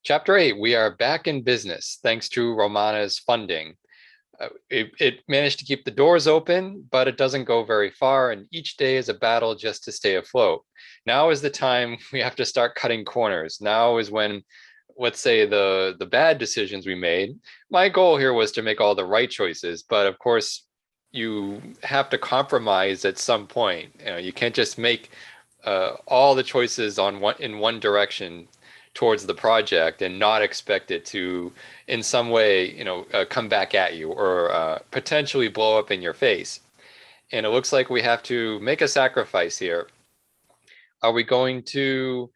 Chapter 8, we are back in business thanks to Romana's funding. It managed to keep the doors open, but it doesn't go very far, and each day is a battle just to stay afloat. Now is the time we have to start cutting corners. Now is when, let's say, the bad decisions we made. My goal here was to make all the right choices, but of course, you have to compromise at some point. You can't just make all the choices in one direction towards the project and not expect it to in some way come back at you or potentially blow up in your face. And it looks like we have to make a sacrifice here. Are we going to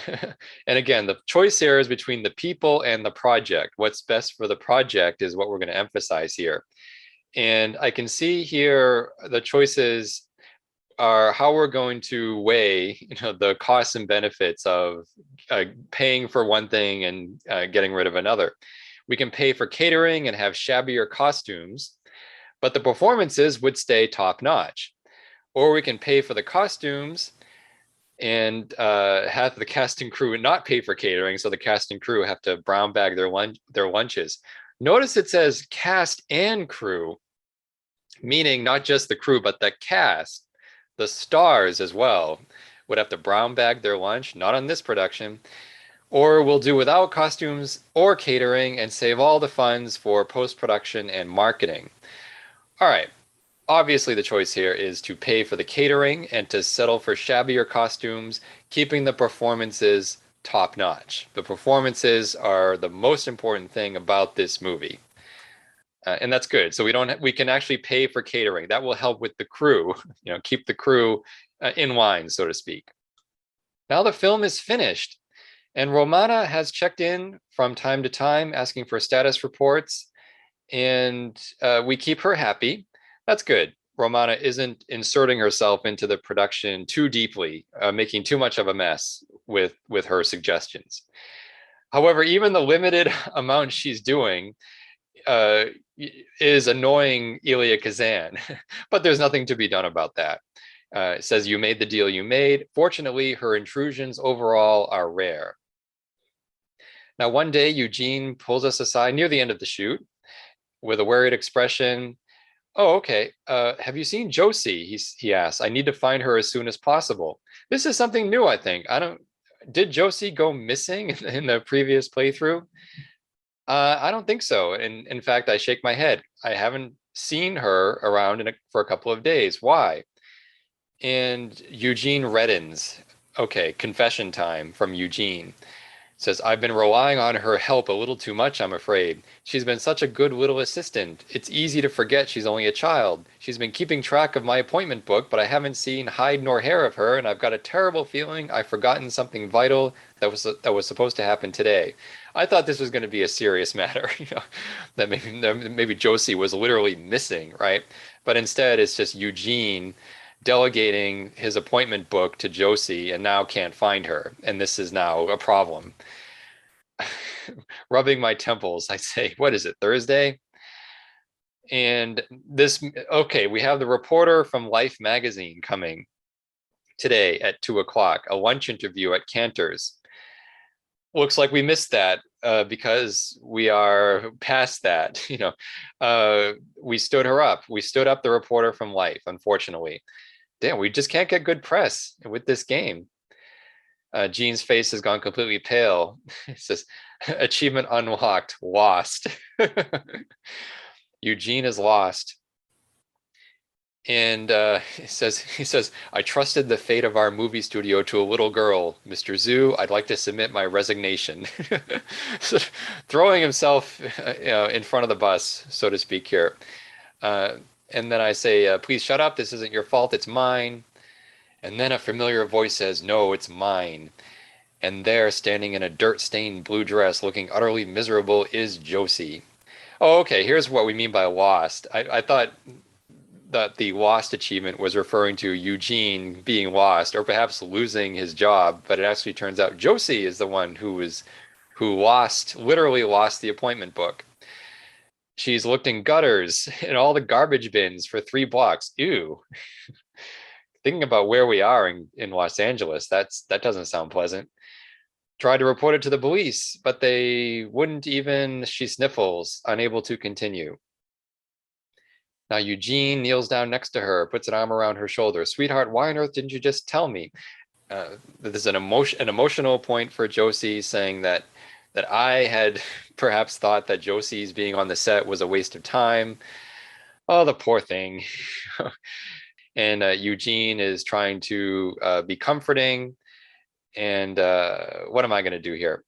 and again, the choice here is between the people and the project. What's best for the project is what we're going to emphasize here. And I can see here the choices are how we're going to weigh, the costs and benefits of paying for one thing and getting rid of another. We can pay for catering and have shabbier costumes, but the performances would stay top notch. Or we can pay for the costumes and have the cast and crew not pay for catering, so the cast and crew have to brown bag their lunches. Notice it says cast and crew, meaning not just the crew, but the cast. The stars as well would have to brown bag their lunch, not on this production, or we'll do without costumes or catering and save all the funds for post-production and marketing. All right, obviously the choice here is to pay for the catering and to settle for shabbier costumes, keeping the performances top-notch. The performances are the most important thing about this movie. And that's good. So we can actually pay for catering. That will help with the crew, keep the crew in line, so to speak. Now the film is finished, and Romana has checked in from time to time, asking for status reports, and we keep her happy. That's good. Romana isn't inserting herself into the production too deeply, making too much of a mess with her suggestions. However, even the limited amount she's doing is annoying Elia Kazan, but there's nothing to be done about that. It says you made the deal you made. Fortunately, her intrusions overall are rare. Now, one day, Eugene pulls us aside near the end of the shoot with a worried expression. Oh, okay. Have you seen Josie? He asks. I need to find her as soon as possible. This is something new, I think. Did Josie go missing in the previous playthrough? I don't think so. And in fact, I shake my head. I haven't seen her around for a couple of days. Why? And Eugene reddens. Okay, confession time from Eugene. Says, I've been relying on her help a little too much, I'm afraid. She's been such a good little assistant. It's easy to forget she's only a child. She's been keeping track of my appointment book, but I haven't seen hide nor hair of her, and I've got a terrible feeling I've forgotten something vital that was supposed to happen today. I thought this was going to be a serious matter, that maybe Josie was literally missing, right? But instead, it's just Eugene delegating his appointment book to Josie and now can't find her. And this is now a problem. Rubbing my temples, I say, what is it, Thursday? And okay, we have the reporter from Life magazine coming today at 2 o'clock, a lunch interview at Cantor's. Looks like we missed that because we are past that. We stood her up. We stood up the reporter from Life, unfortunately. Damn, we just can't get good press with this game. Gene's face has gone completely pale. It says, achievement unlocked, lost. Eugene is lost. And he says, I trusted the fate of our movie studio to a little girl. Mr. Zhu, I'd like to submit my resignation. So, throwing himself in front of the bus, so to speak here. And then I say, please shut up. This isn't your fault. It's mine. And then a familiar voice says, no, it's mine. And there, standing in a dirt-stained blue dress, looking utterly miserable, is Josie. Oh, okay. Here's what we mean by lost. I thought that the lost achievement was referring to Eugene being lost or perhaps losing his job, but it actually turns out Josie is the one who literally lost the appointment book. She's looked in gutters and all the garbage bins for 3 blocks. Ew. Thinking about where we are in Los Angeles, that doesn't sound pleasant. Tried to report it to the police, but they wouldn't even. She sniffles, unable to continue. Now Eugene kneels down next to her, puts an arm around her shoulder. Sweetheart, why on earth didn't you just tell me? There's an emotional point for Josie, saying that I had perhaps thought that Josie's being on the set was a waste of time. Oh, the poor thing. And Eugene is trying to be comforting. And what am I going to do here?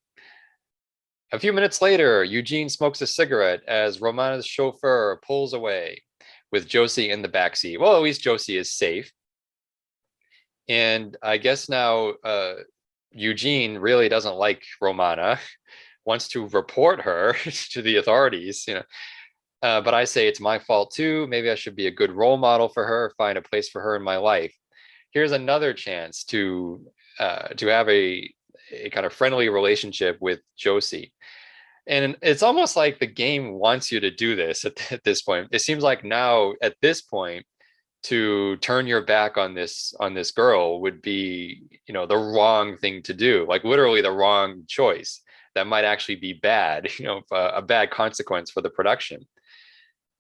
A few minutes later, Eugene smokes a cigarette as Romana's chauffeur pulls away with Josie in the backseat. Well, at least Josie is safe. And I guess now Eugene really doesn't like Romana, wants to report her to the authorities, but I say it's my fault too. Maybe I should be a good role model for her, find a place for her in my life. Here's another chance to have a kind of friendly relationship with Josie. And it's almost like the game wants you to do this at this point. It seems like now at this point to turn your back on this girl would be, the wrong thing to do, like literally the wrong choice that might actually be bad, a bad consequence for the production.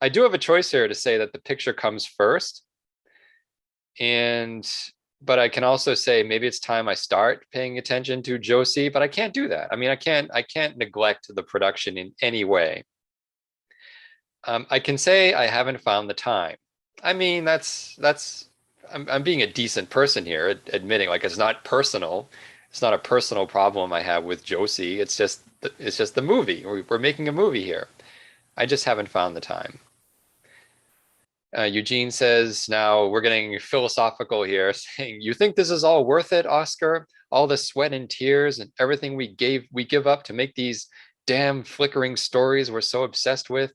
I do have a choice here to say that the picture comes first, and but I can also say maybe it's time I start paying attention to Josie, but I can't do that. I mean, I can't neglect the production in any way. I can say I haven't found the time. I mean, I'm being a decent person here, admitting like it's not personal. It's not a personal problem I have with Josie. It's just the movie. We're making a movie here. I just haven't found the time. Eugene says, now we're getting philosophical here, saying, you think this is all worth it, Oscar? All the sweat and tears and everything we give up to make these damn flickering stories we're so obsessed with?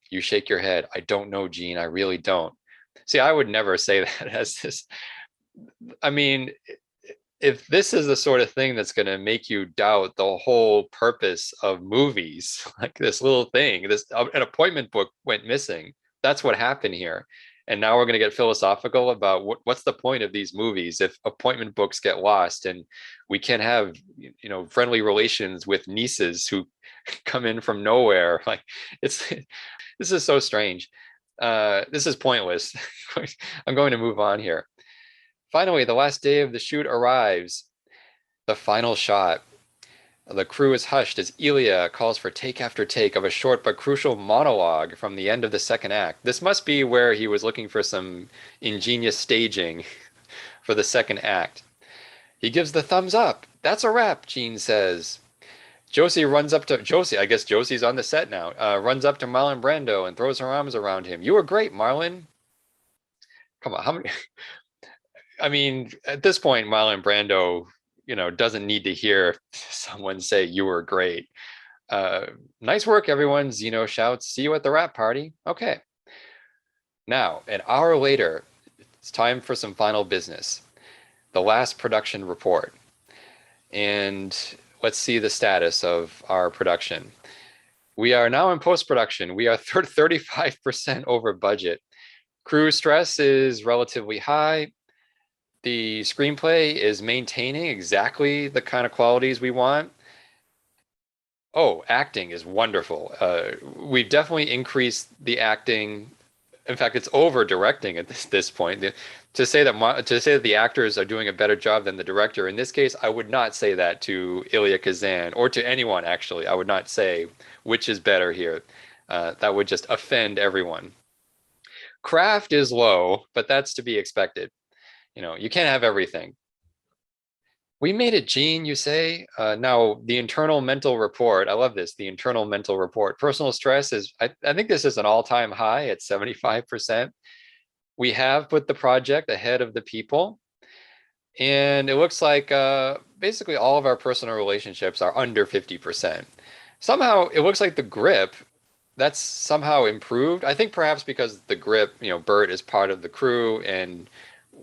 You shake your head. I don't know, Gene. I really don't. See, I would never say that as this. I mean, if this is the sort of thing that's going to make you doubt the whole purpose of movies, like this little thing, an appointment book went missing. That's what happened here. And now we're going to get philosophical about what's the point of these movies if appointment books get lost and we can't have, friendly relations with nieces who come in from nowhere. Like it's this is so strange. This is pointless. I'm going to move on here. Finally, the last day of the shoot arrives. The final shot. The crew is hushed as Elia calls for take after take of a short but crucial monologue from the end of the second act. This must be where he was looking for some ingenious staging for the second act. He gives the thumbs up. That's a wrap, Gene says. Josie runs up to Josie. I guess Josie's on the set now. Runs up to Marlon Brando and throws her arms around him. You were great, Marlon. Come on, how many? I mean, at this point, Marlon Brando, doesn't need to hear someone say you were great. Nice work, everyone. Zeno shouts. See you at the wrap party. Okay. Now, an hour later, it's time for some final business. The last production report. And let's see the status of our production. We are now in post-production. We are 35% over budget. Crew stress is relatively high. The screenplay is maintaining exactly the kind of qualities we want. Oh, acting is wonderful. We've definitely increased the acting. In fact, it's over directing at this point. To say that the actors are doing a better job than the director, in this case, I would not say that to Ilya Kazan or to anyone, actually. I would not say which is better here. That would just offend everyone. Craft is low, but that's to be expected. You can't have everything. We made it, Gene, you say. Now, the internal mental report, I love this, the internal mental report. Personal stress I think this is an all-time high at 75%. We have put the project ahead of the people. And it looks like basically all of our personal relationships are under 50%. Somehow, it looks like the grip, that's somehow improved. I think perhaps because the grip, Bert is part of the crew and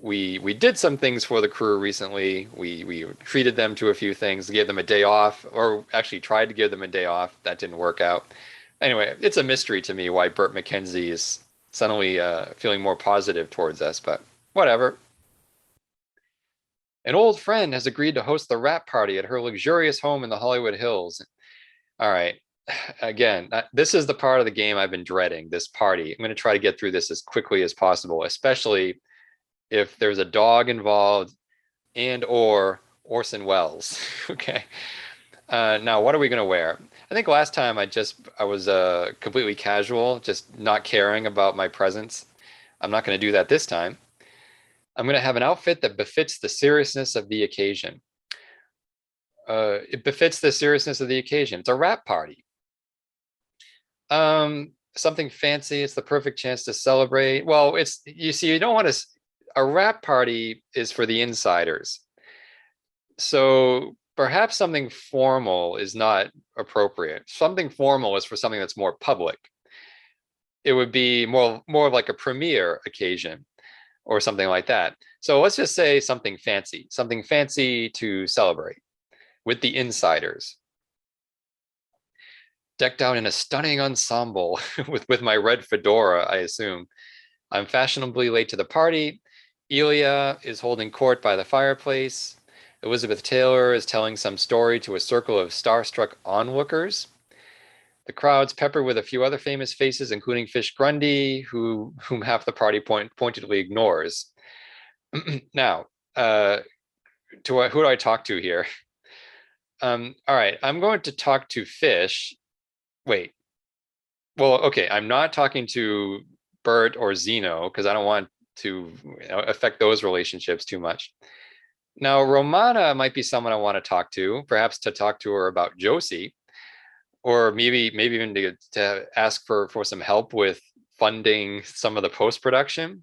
we did some things for the crew recently. We treated them to a few things, gave them a day off, or actually tried to give them a day off. That didn't work out. Anyway, it's a mystery to me why Burt McKenzie is suddenly feeling more positive towards us, but whatever. An old friend has agreed to host the wrap party at her luxurious home in the Hollywood Hills. All right. Again, this is the part of the game I've been dreading, this party. I'm going to try to get through this as quickly as possible, especially if there's a dog involved and or Orson Welles. Okay. Now, what are we going to wear? I think last time I was completely casual, just not caring about my presence. I'm not going to do that this time. I'm going to have an outfit that befits the seriousness of the occasion. It befits the seriousness of the occasion. It's a wrap party. Something fancy. It's the perfect chance to celebrate. Well, you see, you don't want to. A wrap party is for the insiders. So perhaps something formal is not appropriate. Something formal is for something that's more public. It would be more of like a premiere occasion or something like that. So let's just say something fancy to celebrate with the insiders. Decked out in a stunning ensemble with my red fedora, I assume. I'm fashionably late to the party. Elia is holding court by the fireplace. Elizabeth Taylor is telling some story to a circle of starstruck onlookers. The crowd's peppered with a few other famous faces, including Fish Grundy, whom half the party pointedly ignores. Now, who do I talk to here? All right, I'm going to talk to Fish. Wait. Well, okay, I'm not talking to Bert or Zeno because I don't want to affect those relationships too much. Now, Romana might be someone I want to talk to, perhaps to talk to her about Josie, or maybe even to ask for some help with funding some of the post-production.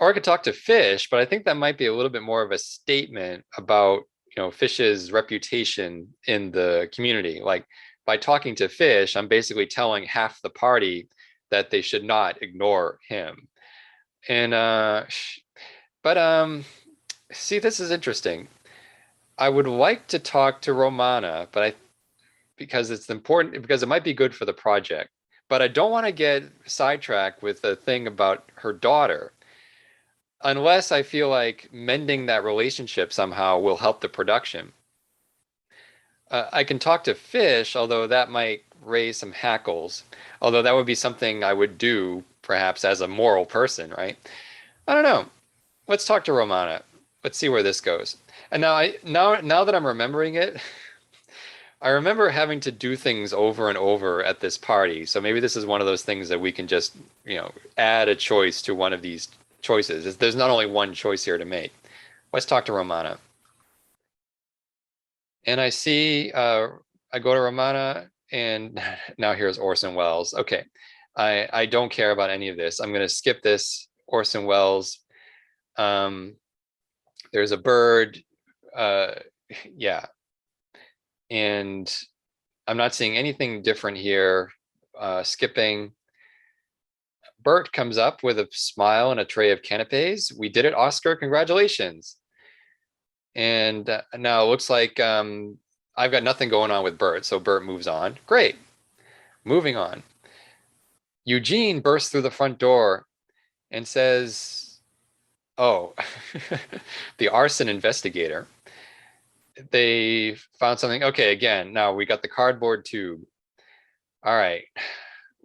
Or I could talk to Fish, but I think that might be a little bit more of a statement about, Fish's reputation in the community. Like by talking to Fish, I'm basically telling half the party that they should not ignore him. And but see, this is interesting. I would like to talk to Romana, because it's important, because it might be good for the project. But I don't want to get sidetracked with the thing about her daughter, unless I feel like mending that relationship somehow will help the production. I can talk to Fish, although that might raise some hackles. Although that would be something I would do, perhaps as a moral person, right? I don't know. Let's talk to Romana. Let's see where this goes. And now that I'm remembering it, I remember having to do things over and over at this party. So maybe this is one of those things that we can just, add a choice to one of these choices. There's not only one choice here to make. Let's talk to Romana. And I go to Romana, and now here's Orson Welles. Okay, I don't care about any of this. I'm going to skip this Orson Welles. There's a bird. Yeah. And I'm not seeing anything different here. Skipping. Bert comes up with a smile and a tray of canapes. We did it, Oscar. Congratulations. And now it looks like I've got nothing going on with Bert, so Bert moves on. Great. Moving on. Eugene bursts through the front door and says, oh, the arson investigator. They found something. Okay, again, now we got the cardboard tube. All right.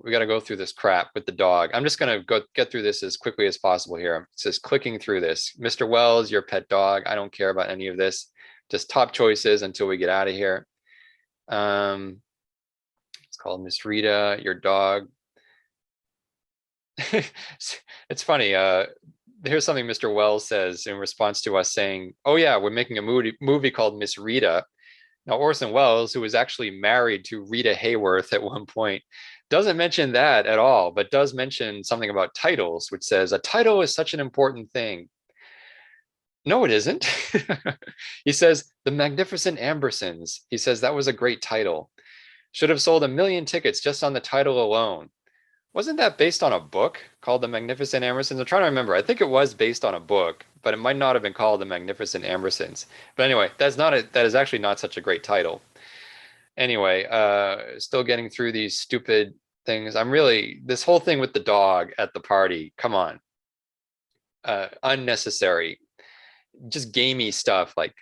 We got to go through this crap with the dog. I'm just going to get through this as quickly as possible here. I'm just clicking through this. Mr. Wells, your pet dog. I don't care about any of this. Just top choices until we get out of here. It's called Miss Rita, your dog. It's funny. Here's something Mr. Wells says in response to us saying, oh yeah, we're making a movie called Miss Rita. Now, Orson Welles, who was actually married to Rita Hayworth at one point, doesn't mention that at all, but does mention something about titles, which says a title is such an important thing. No, it isn't. He says The Magnificent Ambersons. He says that was a great title. Should have sold 1 million tickets just on the title alone. Wasn't that based on a book called The Magnificent Ambersons? I'm trying to remember. I think it was based on a book, but it might not have been called The Magnificent Ambersons. But anyway, that is actually not such a great title. Anyway, still getting through these stupid things. This whole thing with the dog at the party, come on. Unnecessary. just gamey stuff, like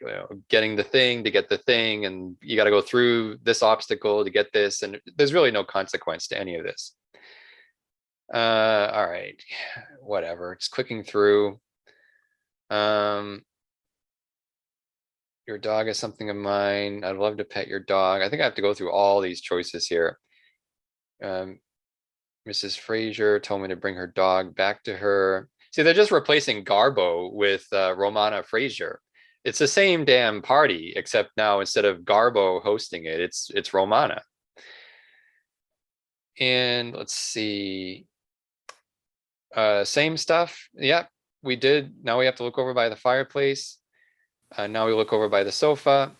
getting the thing to get the thing, and you got to go through this obstacle to get this, and there's really no consequence to any of this. All right, whatever. Just clicking through. Your dog is something of mine. I'd love to pet your dog. I think I have to go through all these choices here. Mrs. Fraser told me to bring her dog back to her. See, they're just replacing Garbo with Romana Fraser. It's the same damn party, except now instead of Garbo hosting it, it's Romana. And let's see. Same stuff. Yep, we did. Now we have to look over by the fireplace. Now we look over by the sofa.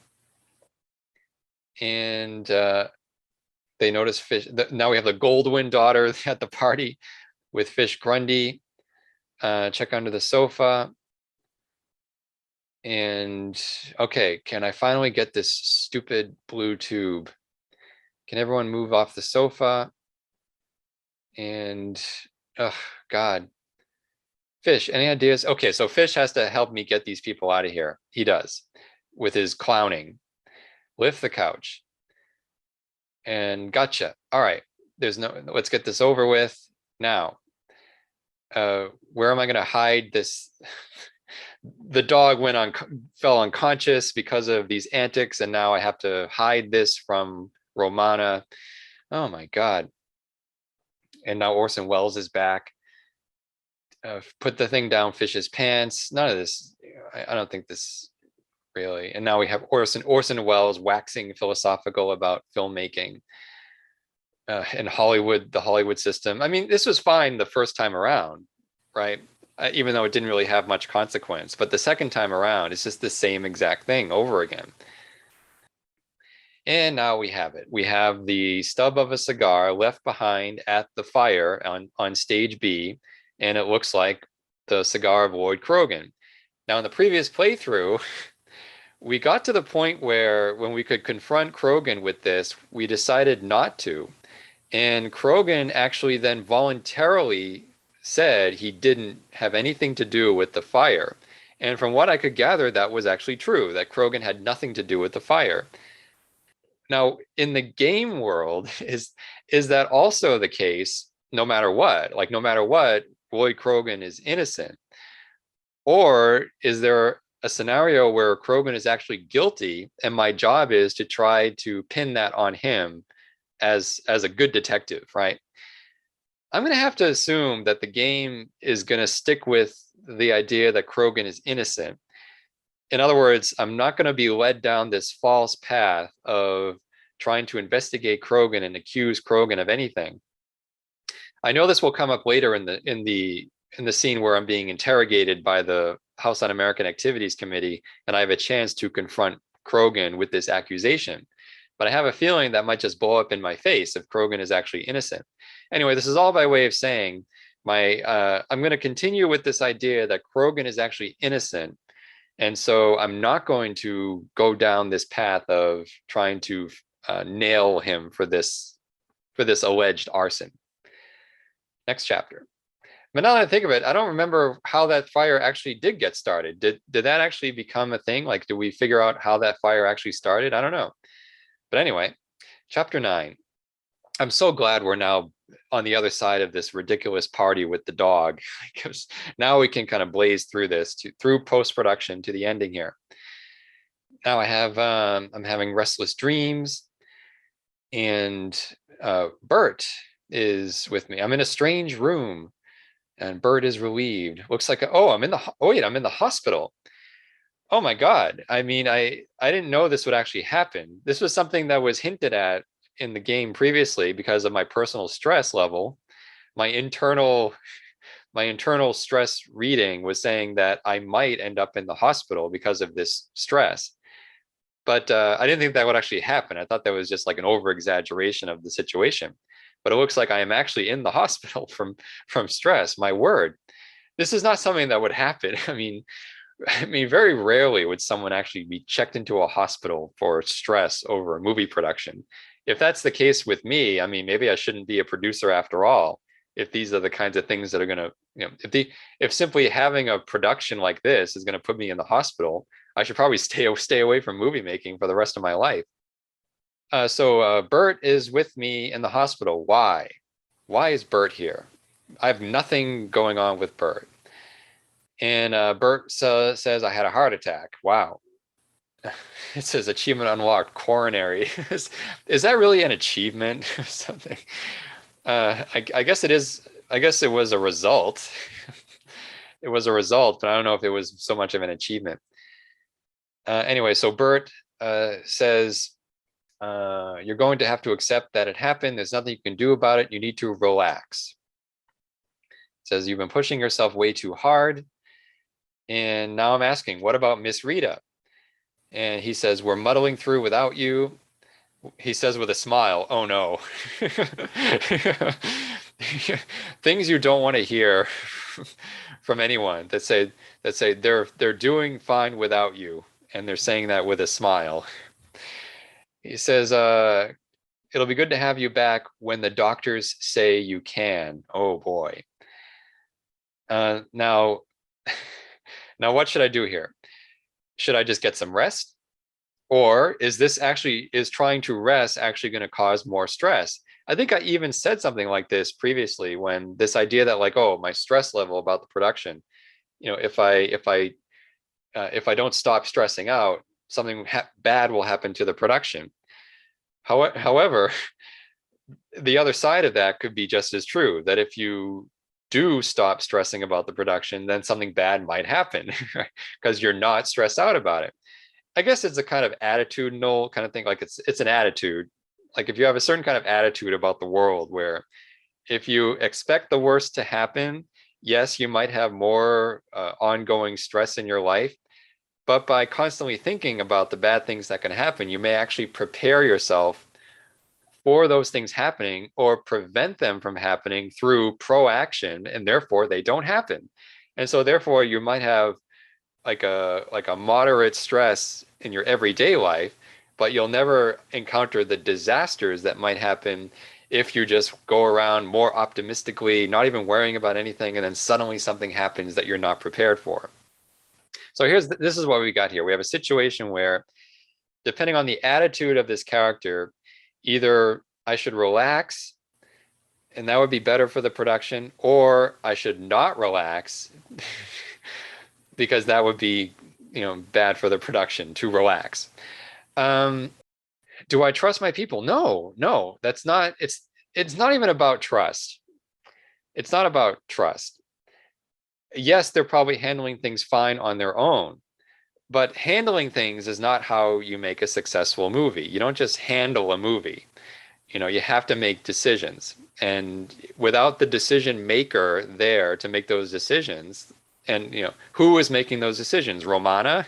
And they notice Fish. Now we have the Goldwyn daughter at the party with Fish Grundy. Check under the sofa. And okay, can I finally get this stupid blue tube? Can everyone move off the sofa? And oh God. Fish, any ideas? Okay, so Fish has to help me get these people out of here. He does with his clowning. Lift the couch. And gotcha. All right. Let's get this over with now. Where am I going to hide this? The dog fell unconscious because of these antics, and now I have to hide this from Romana. Oh my God. And now Orson Welles is back. Put the thing down Fish's pants. None of this. I don't think this really. And now we have Orson Welles waxing philosophical about filmmaking and Hollywood, the Hollywood system. I mean, this was fine the first time around, right? Even though it didn't really have much consequence. But the second time around, it's just the same exact thing over again. And now we have it. We have the stub of a cigar left behind at the fire on stage B, and it looks like the cigar of Lloyd Krogan. Now, in the previous playthrough, we got to the point where when we could confront Krogan with this, we decided not to. And Krogan actually then voluntarily said he didn't have anything to do with the fire. And from what I could gather, that was actually true, that Krogan had nothing to do with the fire. Now, in the game world, is that also the case no matter what? Like, no matter what, Lloyd Krogan is innocent? Or is there a scenario where Krogan is actually guilty, and my job is to try to pin that on him as a good detective, right? I'm going to have to assume that the game is going to stick with the idea that Krogan is innocent. In other words, I'm not going to be led down this false path of trying to investigate Krogan and accuse Krogan of anything. I know this will come up later in the scene where I'm being interrogated by the House Un-American Activities Committee, and I have a chance to confront Krogan with this accusation. But I have a feeling that might just blow up in my face if Krogan is actually innocent. Anyway, this is all by way of saying I'm going to continue with this idea that Krogan is actually innocent. And so I'm not going to go down this path of trying to nail him for this alleged arson. Next chapter. But now that I think of it, I don't remember how that fire actually did get started. Did that actually become a thing? Like, do we figure out how that fire actually started? I don't know. But anyway, chapter 9. I'm so glad we're now on the other side of this ridiculous party with the dog, because now we can kind of blaze through this through post-production to the ending here. Now I'm having restless dreams, and Bert is with me. I'm in a strange room, and Bert is relieved. Looks like I'm in the hospital. Oh my God. I mean, I didn't know this would actually happen. This was something that was hinted at in the game previously because of my personal stress level. My internal stress reading was saying that I might end up in the hospital because of this stress. But I didn't think that would actually happen. I thought that was just like an over exaggeration of the situation. But it looks like I am actually in the hospital from stress. My word, this is not something that would happen. I mean, very rarely would someone actually be checked into a hospital for stress over a movie production. If that's the case with me, I mean, maybe I shouldn't be a producer after all. if these are the kinds of things that are going to, if simply having a production like this is going to put me in the hospital, I should probably stay away from movie making for the rest of my life. So Bert is with me in the hospital. Why? Why is Bert here? I have nothing going on with Bert. And Bert says, I had a heart attack. Wow. It says achievement unlocked, coronary. Is that really an achievement or something? I guess it is. I guess it was a result. It was a result, but I don't know if it was so much of an achievement. Anyway, so Bert says, you're going to have to accept that it happened. There's nothing you can do about it. You need to relax. It says, you've been pushing yourself way too hard. And now I'm asking, what about Miss Rita? And he says, we're muddling through without you. He says with a smile, oh no. Things you don't want to hear from anyone that say they're doing fine without you, and they're saying that with a smile. He says, it'll be good to have you back when the doctors say you can. Oh boy. Now what should I do here? Should I just get some rest? Or is trying to rest actually going to cause more stress? I think I even said something like this previously, when this idea that like, oh, my stress level about the production, if I don't stop stressing out, something bad will happen to the production. However, the other side of that could be just as true, that if you do stop stressing about the production, then something bad might happen because you're not stressed out about it. I guess it's a kind of attitudinal kind of thing. Like it's an attitude. Like if you have a certain kind of attitude about the world, where if you expect the worst to happen, yes, you might have more ongoing stress in your life. But by constantly thinking about the bad things that can happen, you may actually prepare yourself for those things happening, or prevent them from happening through proaction, and therefore they don't happen. And so therefore you might have like a moderate stress in your everyday life, but you'll never encounter the disasters that might happen if you just go around more optimistically, not even worrying about anything, and then suddenly something happens that you're not prepared for. So this is what we got here. We have a situation where, depending on the attitude of this character, either I should relax and that would be better for the production, or I should not relax because that would be, bad for the production to relax. Do I trust my people? No, that's not, it's not even about trust. It's not about trust. Yes, they're probably handling things fine on their own, but handling things is not how you make a successful movie. You don't just handle a movie. You have to make decisions. And without the decision maker there to make those decisions, and who is making those decisions? Romana?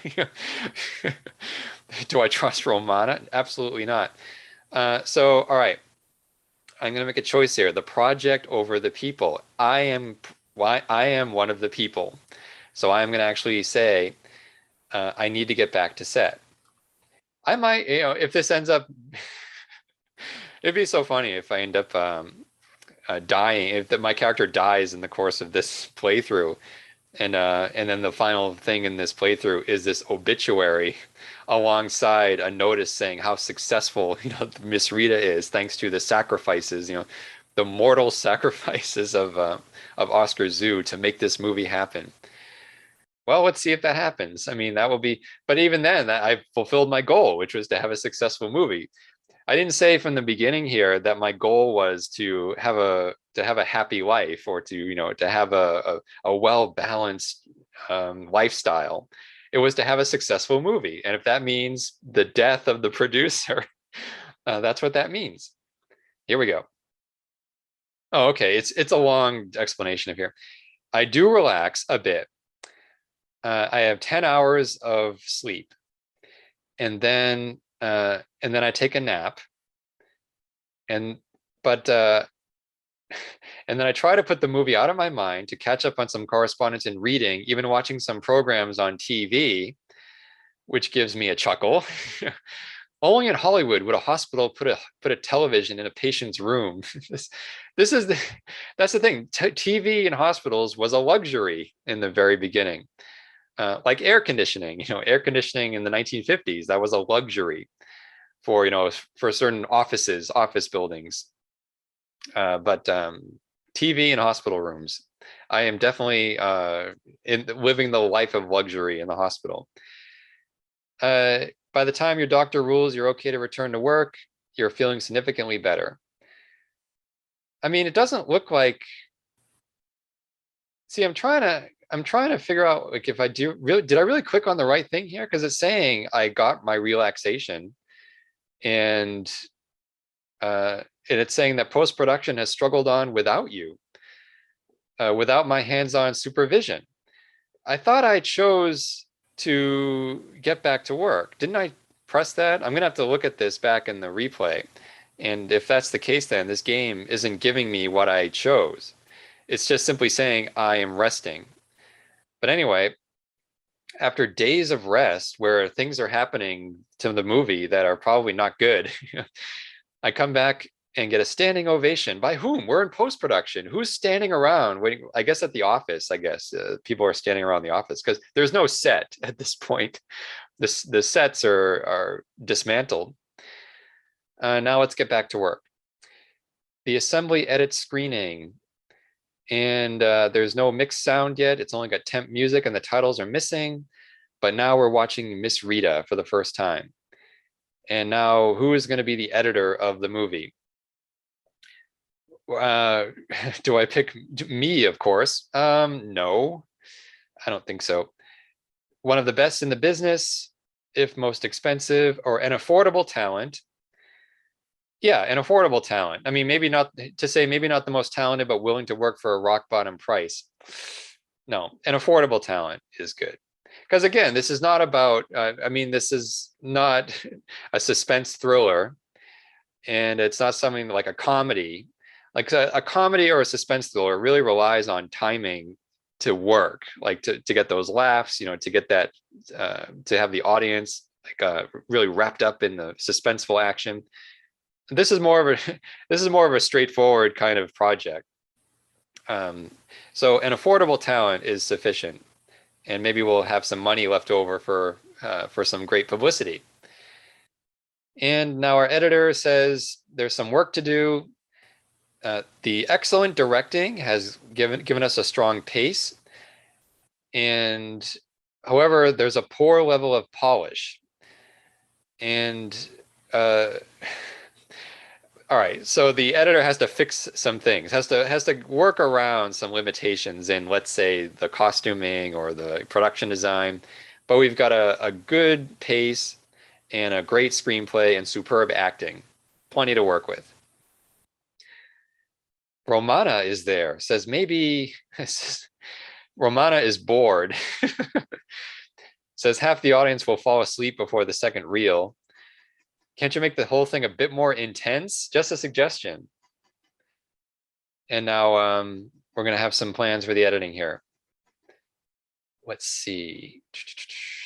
Do I trust Romana? Absolutely not. So, all right, I'm going to make a choice here. The project over the people. I am one of the people. So I'm going to actually say, I need to get back to set. I might, if this ends up, it'd be so funny if I end up dying, if my character dies in the course of this playthrough, and then the final thing in this playthrough is this obituary alongside a notice saying how successful Miss Rita is thanks to the sacrifices, the mortal sacrifices of Oscar Zoo to make this movie happen. Well, let's see if that happens. I mean, that will be, but even then, I've fulfilled my goal, which was to have a successful movie. I didn't say from the beginning here that my goal was to have a happy life, or to have a well-balanced lifestyle. It was to have a successful movie, and if that means the death of the producer, that's what that means. Here we go. Oh, okay. It's a long explanation of here. I do relax a bit. I have 10 hours of sleep, and then I take a nap, and then I try to put the movie out of my mind to catch up on some correspondence and reading, even watching some programs on TV, which gives me a chuckle. Only in Hollywood would a hospital put a television in a patient's room. this, this is the that's the thing. TV in hospitals was a luxury in the very beginning. Like air conditioning, air conditioning in the 1950s, that was a luxury for, for certain office buildings. But TV in hospital rooms, I am definitely in living the life of luxury in the hospital. By the time your doctor rules you're okay to return to work, you're feeling significantly better. I mean, it doesn't look like. See, I'm trying to figure out, like, if I do really, did I really click on the right thing here? Because it's saying I got my relaxation, and it's saying that post-production has struggled on without you, without my hands-on supervision. I thought I chose to get back to work. Didn't I press that? I'm gonna have to look at this back in the replay. And if that's the case, then this game isn't giving me what I chose. It's just simply saying I am resting. But anyway, after days of rest where things are happening to the movie that are probably not good, I come back and get a standing ovation. By whom? We're in post-production. Who's standing around waiting? I guess at the office, people are standing around the office because there's no set at this point. The sets are dismantled. Now let's get back to work. The assembly edit screening. And there's no mixed sound yet. It's only got temp music and the titles are missing. But now we're watching Miss Rita for the first time. And now who is going to be the editor of the movie? Do I pick me, of course? No, I don't think so. One of the best in the business, if most expensive, or an affordable talent. Yeah, an affordable talent. I mean, maybe not the most talented, but willing to work for a rock bottom price. No, an affordable talent is good. Because again, this is not about, this is not a suspense thriller, and it's not something like a comedy. Like a comedy or a suspense thriller really relies on timing to work, like to get those laughs, to get that, to have the audience really wrapped up in the suspenseful action. This is more of a straightforward kind of project. So an affordable talent is sufficient, and maybe we'll have some money left over for some great publicity. And now our editor says there's some work to do. The excellent directing has given us a strong pace, and however, there's a poor level of polish. And all right, so the editor has to fix some things, has to work around some limitations in, let's say, the costuming or the production design, but we've got a good pace and a great screenplay and superb acting. Plenty to work with. Romana is there, says maybe Romana is bored. Says half the audience will fall asleep before the second reel. Can't you make the whole thing a bit more intense? Just a suggestion. And now we're going to have some plans for the editing here. Let's see.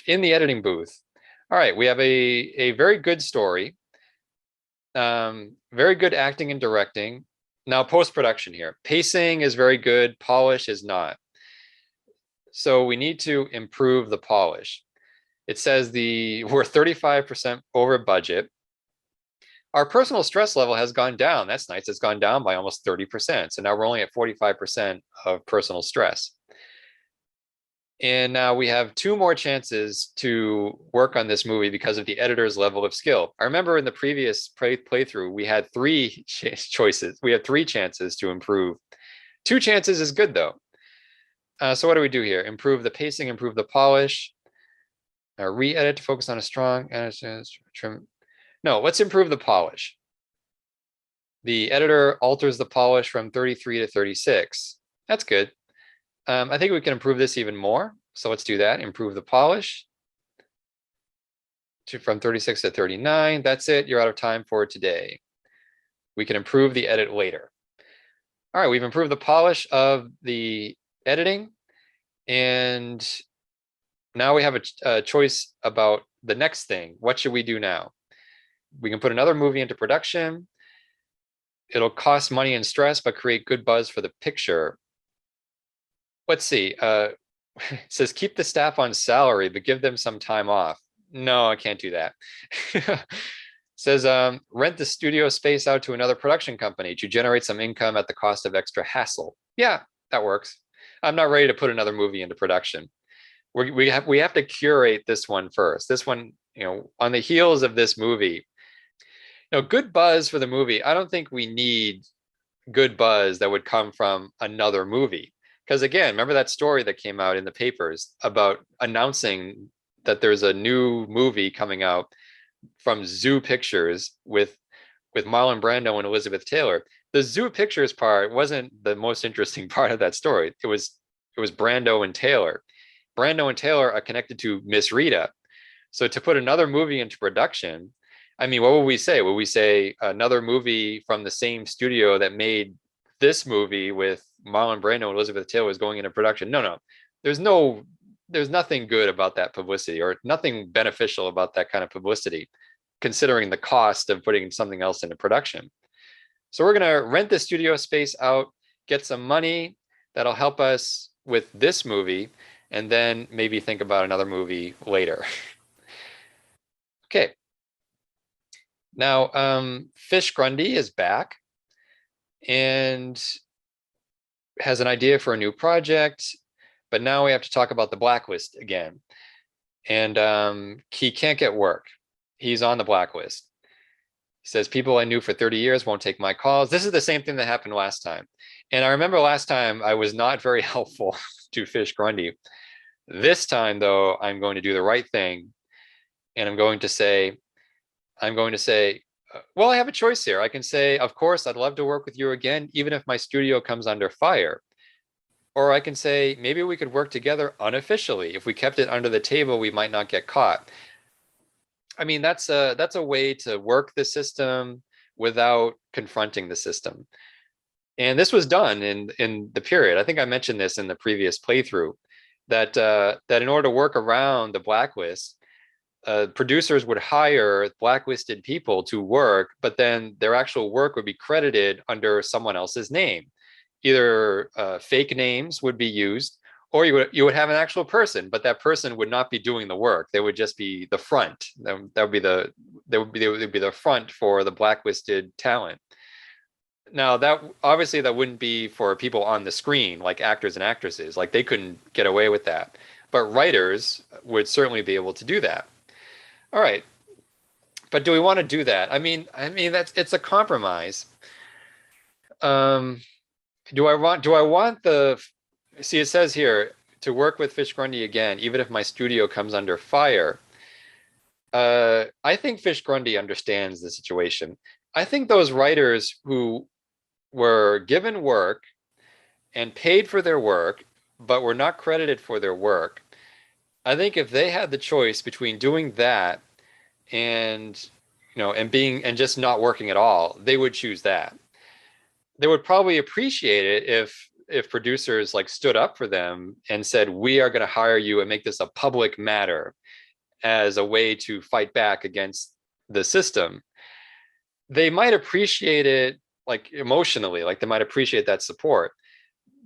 In the editing booth. All right, we have a very good story. Very good acting and directing. Now post-production here. Pacing is very good. Polish is not. So we need to improve the polish. It says we're 35% over budget. Our personal stress level has gone down. That's nice. It's gone down by almost 30%. So now we're only at 45% of personal stress. And now we have 2 more chances to work on this movie because of the editor's level of skill. I remember in the previous playthrough, we had 3 choices. We had 3 chances to improve. 2 chances is good though. So what do we do here? Improve the pacing, improve the polish, re-edit to focus on a strong, trim. No, let's improve the polish. The editor alters the polish from 33 to 36. That's good. I think we can improve this even more. So let's do that. Improve the polish from 36 to 39. That's it. You're out of time for today. We can improve the edit later. All right, we've improved the polish of the editing. And now we have a choice about the next thing. What should we do now? We can put another movie into production. It'll cost money and stress, but create good buzz for the picture. Let's see. It says keep the staff on salary, but give them some time off. No, I can't do that. Says rent the studio space out to another production company to generate some income at the cost of extra hassle. Yeah, that works. I'm not ready to put another movie into production. We have to curate this one first. This one, on the heels of this movie, good buzz for the movie. I don't think we need good buzz that would come from another movie. Because again, remember that story that came out in the papers about announcing that there's a new movie coming out from Zoo Pictures with Marlon Brando and Elizabeth Taylor. The Zoo Pictures part wasn't the most interesting part of that story. It was Brando and Taylor. Brando and Taylor are connected to Miss Rita. So to put another movie into production, I mean, what would we say? Would we say another movie from the same studio that made this movie with Marlon Brando and Elizabeth Taylor is going into production? No. There's nothing good about that publicity, or nothing beneficial about that kind of publicity, considering the cost of putting something else into production. So we're going to rent the studio space out, get some money that'll help us with this movie, and then maybe think about another movie later. Okay. Now, Fish Grundy is back and has an idea for a new project, but now we have to talk about the blacklist again. And he can't get work. He's on the blacklist. He says, people I knew for 30 years won't take my calls. This is the same thing that happened last time. And I remember last time I was not very helpful to Fish Grundy. This time, though, I'm going to do the right thing. And I'm going to say, well, I have a choice here. I can say, of course, I'd love to work with you again, even if my studio comes under fire. Or I can say, maybe we could work together unofficially. If we kept it under the table, we might not get caught. I mean, that's a way to work the system without confronting the system. And this was done in the period. I think I mentioned this in the previous playthrough, that in order to work around the blacklist, producers would hire blacklisted people to work, but then their actual work would be credited under someone else's name. Either fake names would be used, or you would have an actual person, but that person would not be doing the work. They would just be the front. That would be the front for the blacklisted talent. Now, that obviously that wouldn't be for people on the screen, like actors and actresses. Like, they couldn't get away with that. But writers would certainly be able to do that. All right. But do we want to do that? I mean, it's a compromise. Do I want see, it says here to work with Fish Grundy again, even if my studio comes under fire. I think Fish Grundy understands the situation. I think those writers who were given work and paid for their work, but were not credited for their work, I think if they had the choice between doing that and and just not working at all, they would choose that. They would probably appreciate it if producers like stood up for them and said, we are going to hire you and make this a public matter as a way to fight back against the system. They might appreciate it, like, emotionally, like they might appreciate that support.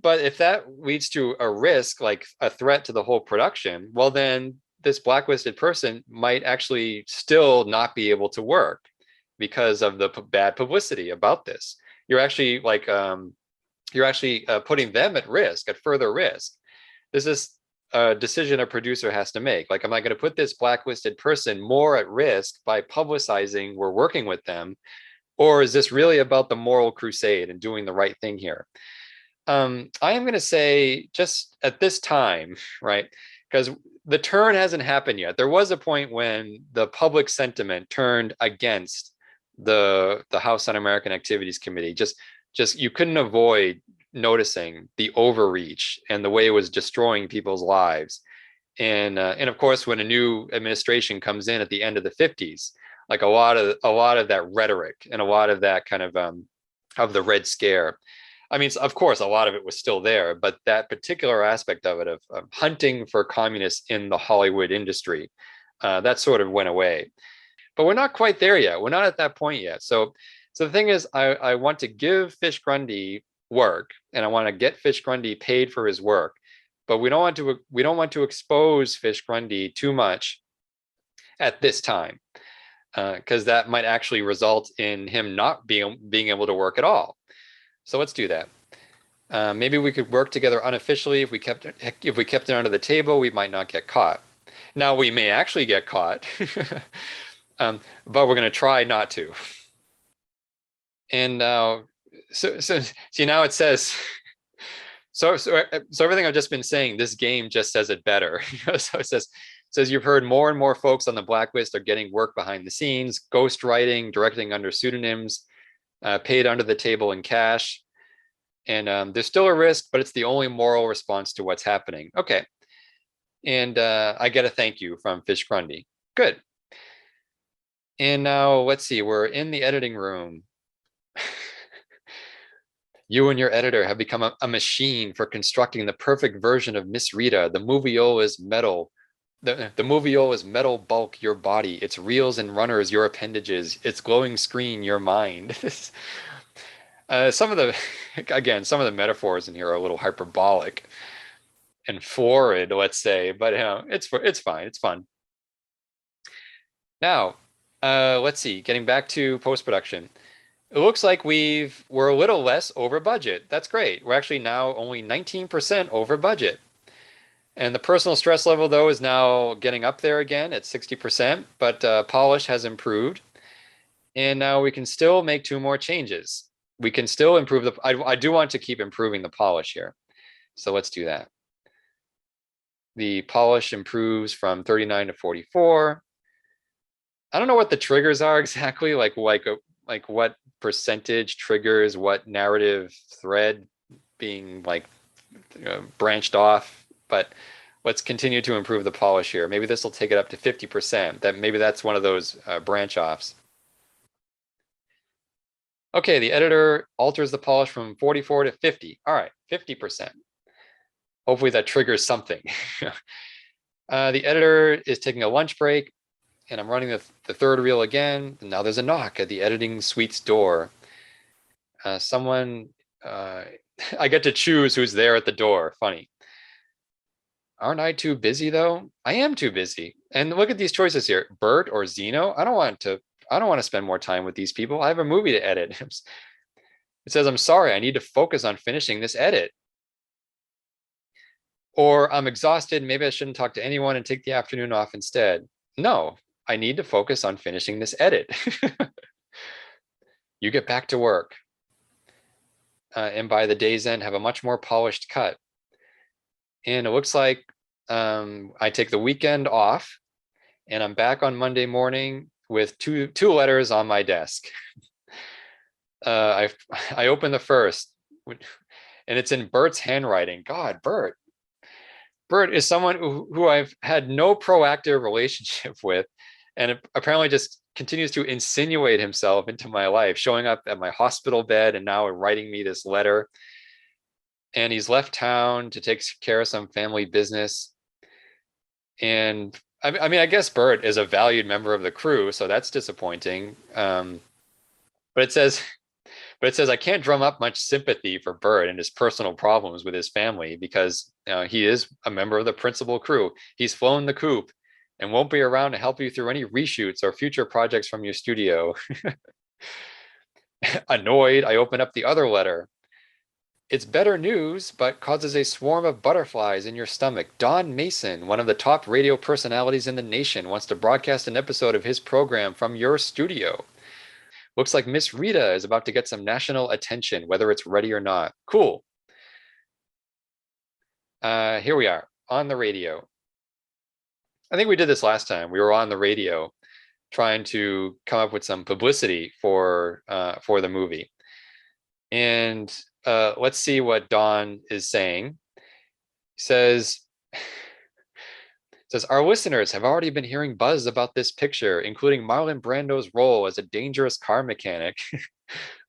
But if that leads to a risk, like a threat to the whole production, well, then this blacklisted person might actually still not be able to work because of the bad publicity about this. You're actually putting them at risk, at further risk. This is a decision a producer has to make. Like, am I going to put this blacklisted person more at risk by publicizing we're working with them? Or is this really about the moral crusade and doing the right thing here? I am going to say, just at this time, right? Because the turn hasn't happened yet. There was a point when the public sentiment turned against the House Un-American Activities Committee. Just you couldn't avoid noticing the overreach and the way it was destroying people's lives. And of course, when a new administration comes in at the end of the 50s, like a lot of that rhetoric and a lot of that kind of the Red Scare. I mean, of course, a lot of it was still there, but that particular aspect of it, of hunting for communists in the Hollywood industry, that sort of went away. but we're not quite there yet. We're not at that point yet. So the thing is, I want to give Fish Grundy work, and I want to get Fish Grundy paid for his work, but we don't want to expose Fish Grundy too much at this time, because that might actually result in him not being able to work at all. So let's do that. Maybe we could work together unofficially. If we kept it under the table, we might not get caught. Now we may actually get caught, but we're going to try not to. And now, so see, now it says, so everything I've just been saying, this game just says it better. So it says you've heard more and more folks on the blacklist are getting work behind the scenes, ghostwriting, directing under pseudonyms, paid under the table in cash. And there's still a risk, but it's the only moral response to what's happening. Okay. And I get a thank you from Fish Grundy. Good. And now let's see, we're in the editing room. You and your editor have become a machine for constructing the perfect version of Miss Rita. The Moviola's metal. The Moviola's metal bulk, your body. Its reels and runners, your appendages. Its glowing screen, your mind. Some of the metaphors in here are a little hyperbolic and florid, let's say, but it's fine. It's fun. Now, let's see. Getting back to post-production. It looks like we're a little less over budget. That's great. We're actually now only 19% over budget. And the personal stress level, though, is now getting up there again at 60%, but polish has improved. And now we can still make 2 more changes. We can still improve I do want to keep improving the polish here. So let's do that. The polish improves from 39 to 44. I don't know what the triggers are exactly, like what percentage triggers what narrative thread being branched off, but let's continue to improve the polish here. Maybe this will take it up to 50%. Maybe that's one of those branch offs. Okay, the editor alters the polish from 44 to 50. All right, 50%. Hopefully that triggers something. The editor is taking a lunch break, and I'm running the third reel again. And now there's a knock at the editing suite's door. I get to choose who's there at the door. Funny. Aren't I too busy though? I am too busy. And look at these choices here. Bert or Zeno. I don't want to spend more time with these people. I have a movie to edit. It says, I'm sorry, I need to focus on finishing this edit. Or I'm exhausted. Maybe I shouldn't talk to anyone and take the afternoon off instead. No, I need to focus on finishing this edit. You get back to work. And by the day's end, have a much more polished cut. And it looks like I take the weekend off, and I'm back on Monday morning with two letters on my desk. I open the first, and it's in Bert's handwriting. God, Bert. Bert is someone who I've had no proactive relationship with, and apparently just continues to insinuate himself into my life, showing up at my hospital bed and now writing me this letter. And he's left town to take care of some family business. And I mean, I guess Bert is a valued member of the crew, so that's disappointing. But it says I can't drum up much sympathy for Bert and his personal problems with his family because he is a member of the principal crew. He's flown the coop and won't be around to help you through any reshoots or future projects from your studio. Annoyed, I open up the other letter. It's better news, but causes a swarm of butterflies in your stomach. Don Mason, one of the top radio personalities in the nation, wants to broadcast an episode of his program from your studio. Looks like Miss Rita is about to get some national attention, whether it's ready or not. Cool. Here we are on the radio. I think we did this last time. We were on the radio trying to come up with some publicity for the movie. And let's see what Don is saying. He says, our listeners have already been hearing buzz about this picture, including Marlon Brando's role as a dangerous car mechanic,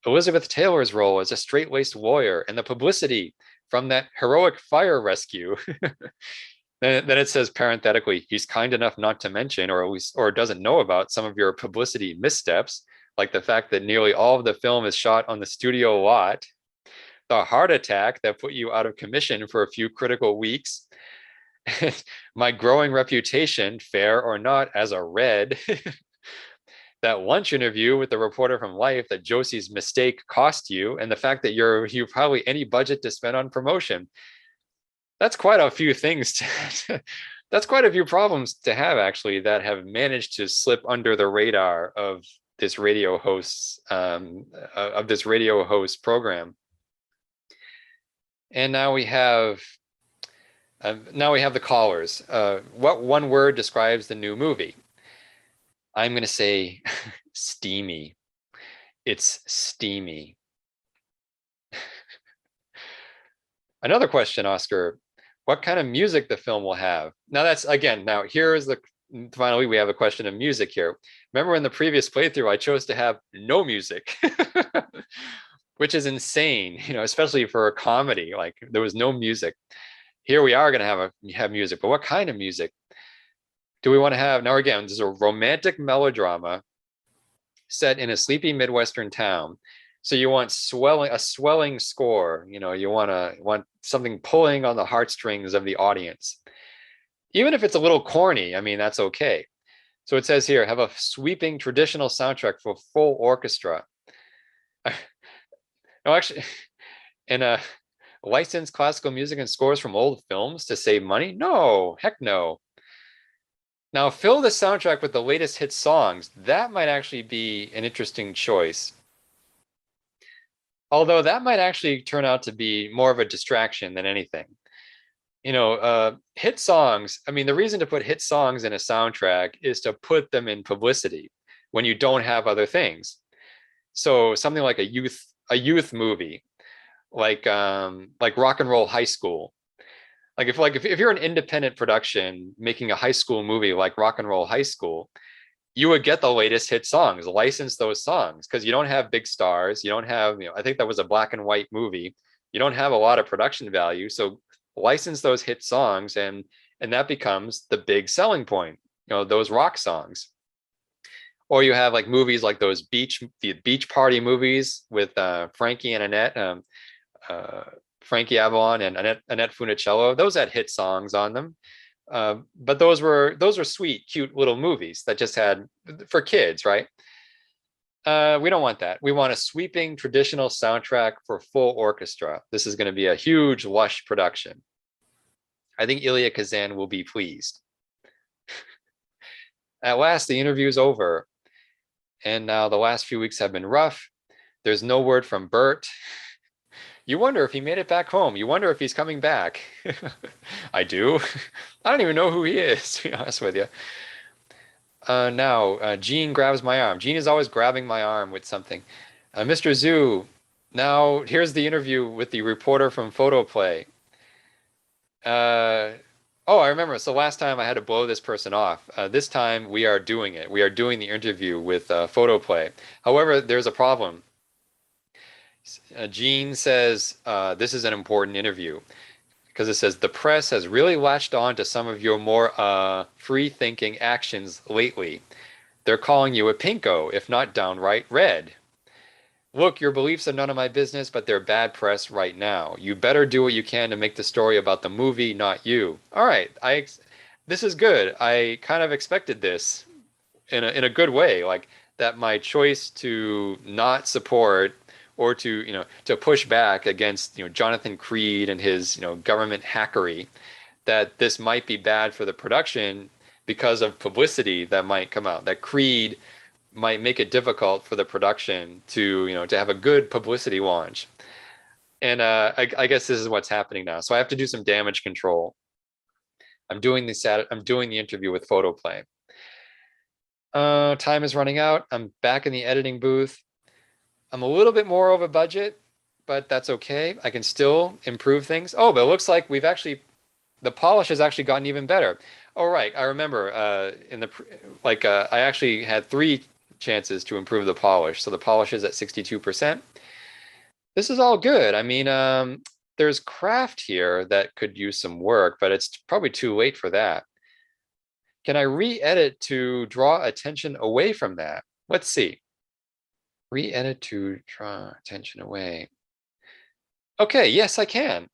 Elizabeth Taylor's role as a straight-laced lawyer, and the publicity from that heroic fire rescue. Then it says parenthetically, he's kind enough not to mention, or at least, or doesn't know about some of your publicity missteps, like the fact that nearly all of the film is shot on the studio lot, the heart attack that put you out of commission for a few critical weeks, my growing reputation, fair or not, as a red, that lunch interview with the reporter from Life that Josie's mistake cost you, and the fact that you probably any budget to spend on promotion. That's quite a few things that's quite a few problems to have actually that have managed to slip under the radar of this radio host program. And now we have the callers. What one word describes the new movie? I'm going to say steamy. It's steamy. Another question, Oscar. What kind of music the film will have? Now that's again, now here's finally we have a question of music here. Remember in the previous playthrough, I chose to have no music, which is insane, especially for a comedy, like there was no music. Here we are going to have music, but what kind of music do we want to have? Now again, this is a romantic melodrama set in a sleepy Midwestern town. So you want a swelling score, you want something pulling on the heartstrings of the audience. Even if it's a little corny, I mean, that's okay. So it says here, have a sweeping traditional soundtrack for full orchestra. No, actually, in a licensed classical music and scores from old films to save money? No, heck no. Now fill the soundtrack with the latest hit songs. That might actually be an interesting choice. Although that might actually turn out to be more of a distraction than anything. Hit songs, I mean, the reason to put hit songs in a soundtrack is to put them in publicity when you don't have other things. So something like a youth movie, like Rock and Roll High School. If you're an independent production making a high school movie like Rock and Roll High School, you would get the latest hit songs, license those songs, because you don't have big stars. You don't have, I think that was a black and white movie. You don't have a lot of production value. So license those hit songs and that becomes the big selling point, those rock songs. Or you have like movies like the beach party movies with Frankie and Annette, Frankie Avalon and Annette Funicello. Those had hit songs on them. But those were sweet, cute little movies that just had for kids, right? We don't want that. We want a sweeping traditional soundtrack for full orchestra. This is going to be a huge, lush production. I think Ilya Kazan will be pleased. At last, the interview is over. And now the last few weeks have been rough. There's no word from Bert. You wonder if he made it back home. You wonder if he's coming back. I do. I don't even know who he is, to be honest with you. Now, Gene grabs my arm. Gene is always grabbing my arm with something. Mr. Zhu, now here's the interview with the reporter from Photoplay. Oh, I remember. So last time I had to blow this person off. This time we are doing it. We are doing the interview with Photoplay. However, there's a problem. Gene says this is an important interview because it says the press has really latched on to some of your more free-thinking actions lately. They're calling you a pinko, if not downright red. Look, your beliefs are none of my business, but they're bad press right now. You better do what you can to make the story about the movie, not you. All right, this is good. I kind of expected this in a good way, like that my choice to not support or to push back against Jonathan Creed and his government hackery, that this might be bad for the production because of publicity that might come out, that Creed might make it difficult for the production to have a good publicity launch. And I guess this is what's happening now. So I have to do some damage control. I'm doing the interview with Photoplay. Time is running out. I'm back in the editing booth. I'm a little bit more over budget, but that's okay. I can still improve things. Oh, but it looks like the polish has actually gotten even better. Oh, right. I remember I actually had 3 chances to improve the polish. So the polish is at 62%. This is all good. I mean, there's craft here that could use some work, but it's probably too late for that. Can I re-edit to draw attention away from that? Let's see. Re-edit to draw attention away. Okay, yes, I can.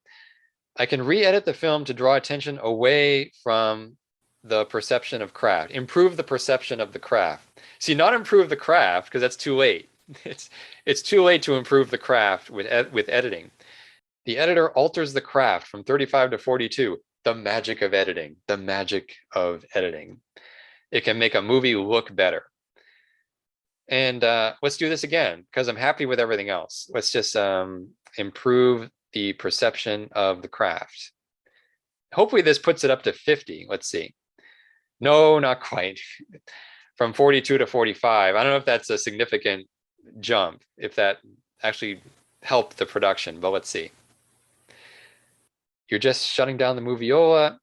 I can re-edit the film to draw attention away from the perception of craft, improve the perception of the craft. See, not improve the craft, because that's too late. It's too late to improve the craft with editing. The editor alters the craft from 35 to 42. The magic of editing, the magic of editing. It can make a movie look better. And let's do this again, because I'm happy with everything else. Let's just improve the perception of the craft. Hopefully this puts it up to 50. Let's see. No, not quite. From 42 to 45. I don't know if that's a significant jump, if that actually helped the production, but let's see. You're just shutting down the moviola.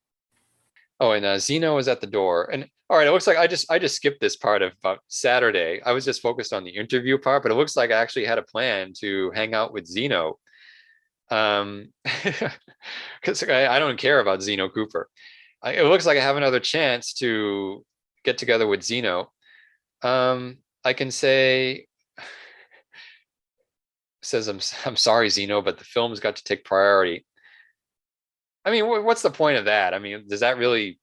Oh, and Zeno is at the door. And all right, it looks like I just skipped this part of Saturday. I was just focused on the interview part, but it looks like I actually had a plan to hang out with Zeno. Because I don't care about Zeno Cooper. It looks like I have another chance to get together with Zeno. I can say, says I'm sorry, Zeno, but the film's got to take priority. I mean, what's the point of that? I mean, does that really?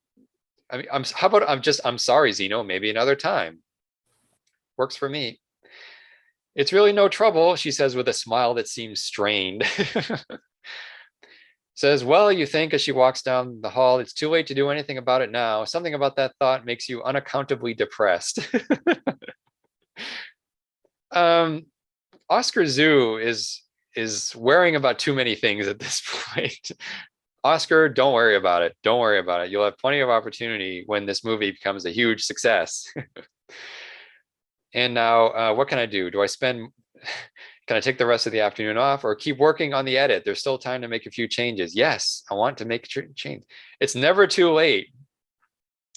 I mean, how about I'm sorry, Zeno. Maybe another time. Works for me. It's really no trouble, she says with a smile that seems strained. Says, well, you think as she walks down the hall, it's too late to do anything about it now. Something about that thought makes you unaccountably depressed. Oscar Zoo is wearing about too many things at this point. Oscar, don't worry about it. Don't worry about it. You'll have plenty of opportunity when this movie becomes a huge success. And now, what can I do? Can I take the rest of the afternoon off or keep working on the edit? There's still time to make a few changes. Yes, I want to make a change. It's never too late.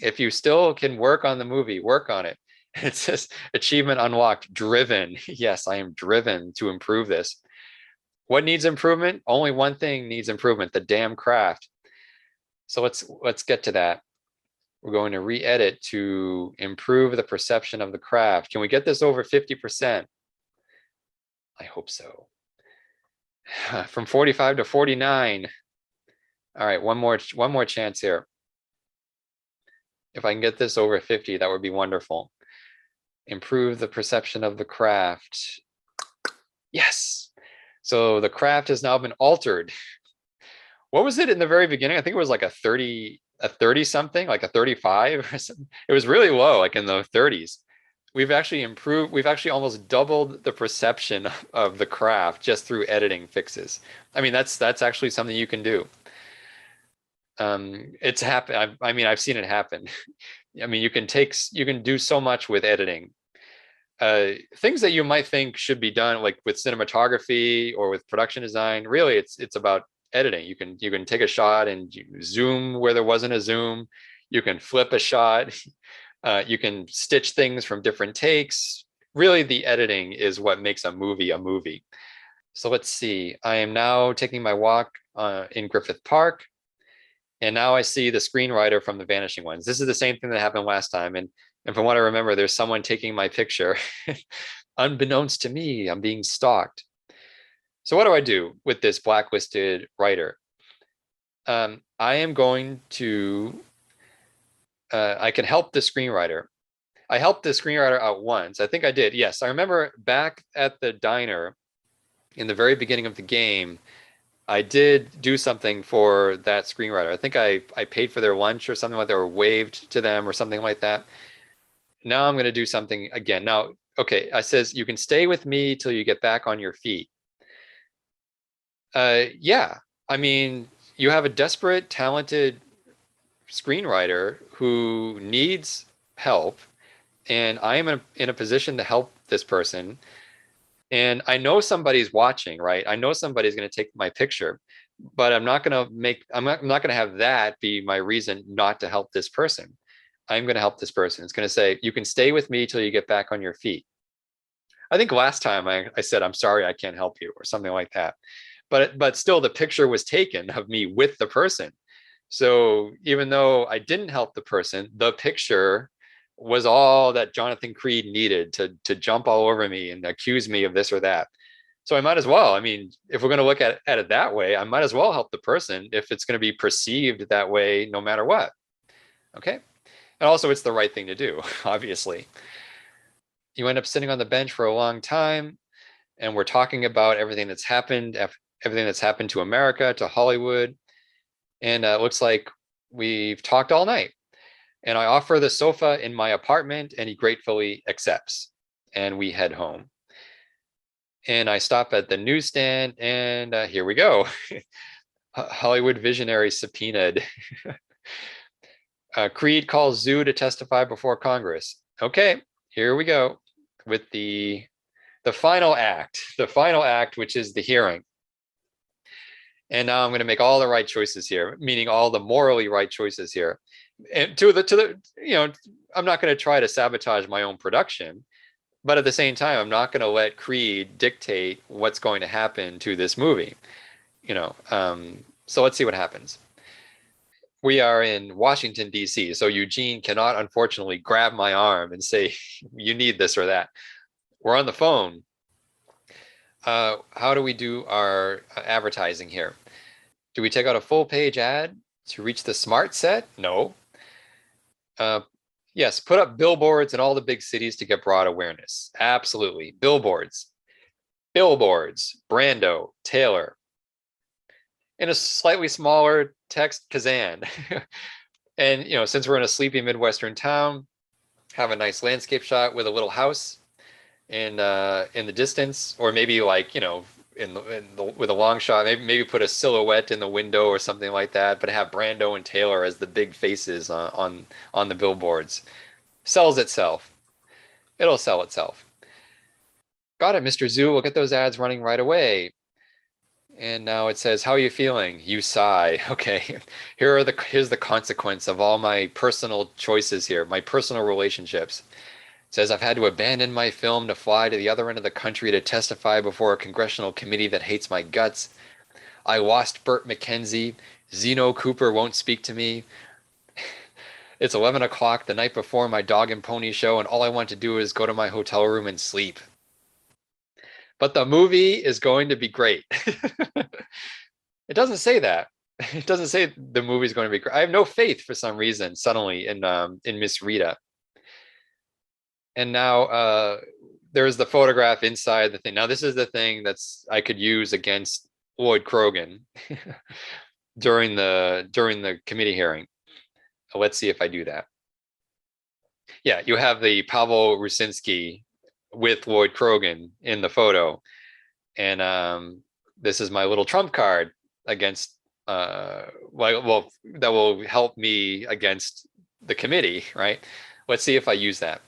If you still can work on the movie, work on it. It says achievement unlocked, driven. Yes, I am driven to improve this. What needs improvement? Only one thing needs improvement, the damn craft. So let's get to that. We're going to re-edit to improve the perception of the craft. Can we get this over 50%? I hope so. From 45 to 49. All right, one more chance here. If I can get this over 50, that would be wonderful. Improve the perception of the craft. Yes. So the craft has now been altered. What was it in the very beginning? I think it was like a 30 something, like a 35 or something. It was really low, like in the 30s. We've actually improved, we've actually almost doubled the perception of the craft just through editing fixes. I mean, that's actually something you can do. It's happened. I mean, I've seen it happen. I mean, you can do so much with editing. Things that you might think should be done, like with cinematography or with production design, really it's about editing. You can take a shot and you zoom where there wasn't a zoom. You can flip a shot. You can stitch things from different takes. Really, the editing is what makes a movie a movie. So let's see. I am now taking my walk in Griffith Park. And now I see the screenwriter from The Vanishing Ones. This is the same thing that happened last time. And from what I remember, there's someone taking my picture. Unbeknownst to me, I'm being stalked. So what do I do with this blacklisted writer? I am going to, I can help the screenwriter. I helped the screenwriter out once. I think I did. Yes, I remember back at the diner in the very beginning of the game, I did do something for that screenwriter. I think I paid for their lunch or something like that, or waved to them or something like that. Now I'm going to do something again. Now, okay, I says, you can stay with me till you get back on your feet. Yeah, I mean, you have a desperate, talented screenwriter who needs help, and I am in a position to help this person. And I know somebody's watching, right? I know somebody's going to take my picture, but I'm not going to have that be my reason not to help this person. I'm going to help this person. It's going to say, you can stay with me till you get back on your feet. I think last time I said, I'm sorry, I can't help you, or something like that. but still the picture was taken of me with the person. So even though I didn't help the person, the picture was all that Jonathan Creed needed to jump all over me and accuse me of this or that. So I might as well. I mean, if we're going to look at it that way, I might as well help the person if it's going to be perceived that way, no matter what. Okay. And also, it's the right thing to do, obviously. You end up sitting on the bench for a long time, and we're talking about everything that's happened to America, to Hollywood. And it looks like we've talked all night. And I offer the sofa in my apartment, and he gratefully accepts. And we head home. And I stop at the newsstand, and here we go. Hollywood visionary subpoenaed. Creed calls Zoo to testify before Congress. Okay, here we go with the final act, which is the hearing. And now I'm going to make all the right choices here, meaning all the morally right choices here. And I'm not going to try to sabotage my own production, but at the same time, I'm not going to let Creed dictate what's going to happen to this movie. So let's see what happens. We are in Washington, D.C., so Eugene cannot, unfortunately, grab my arm and say, you need this or that. We're on the phone. How do we do our advertising here? Do we take out a full page ad to reach the smart set? No. Yes, put up billboards in all the big cities to get broad awareness. Absolutely. Billboards, Brando, Taylor. In a slightly smaller text, Kazan. And, since we're in a sleepy Midwestern town, have a nice landscape shot with a little house in the distance, or maybe with a long shot, maybe put a silhouette in the window or something like that, but have Brando and Taylor as the big faces on the billboards. Sells itself. It'll sell itself. Got it, Mr. Zoo. We'll get those ads running right away. And now it says, how are you feeling? You sigh. Okay, here's the consequence of all my personal choices here, my personal relationships. It says, I've had to abandon my film to fly to the other end of the country to testify before a congressional committee that hates my guts. I lost Burt McKenzie. Zeno Cooper won't speak to me. It's 11 o'clock the night before my dog and pony show, and all I want to do is go to my hotel room and sleep. But the movie is going to be great. It doesn't say that. It doesn't say the movie is going to be great. I have no faith for some reason suddenly in Miss Rita. And now there's the photograph inside the thing. Now this is the thing I could use against Lloyd Krogan during the committee hearing. Let's see if I do that. Yeah, you have the Pavel Rusinski with Lloyd Krogan in the photo. And this is my little trump card against, that will help me against the committee, right? Let's see if I use that.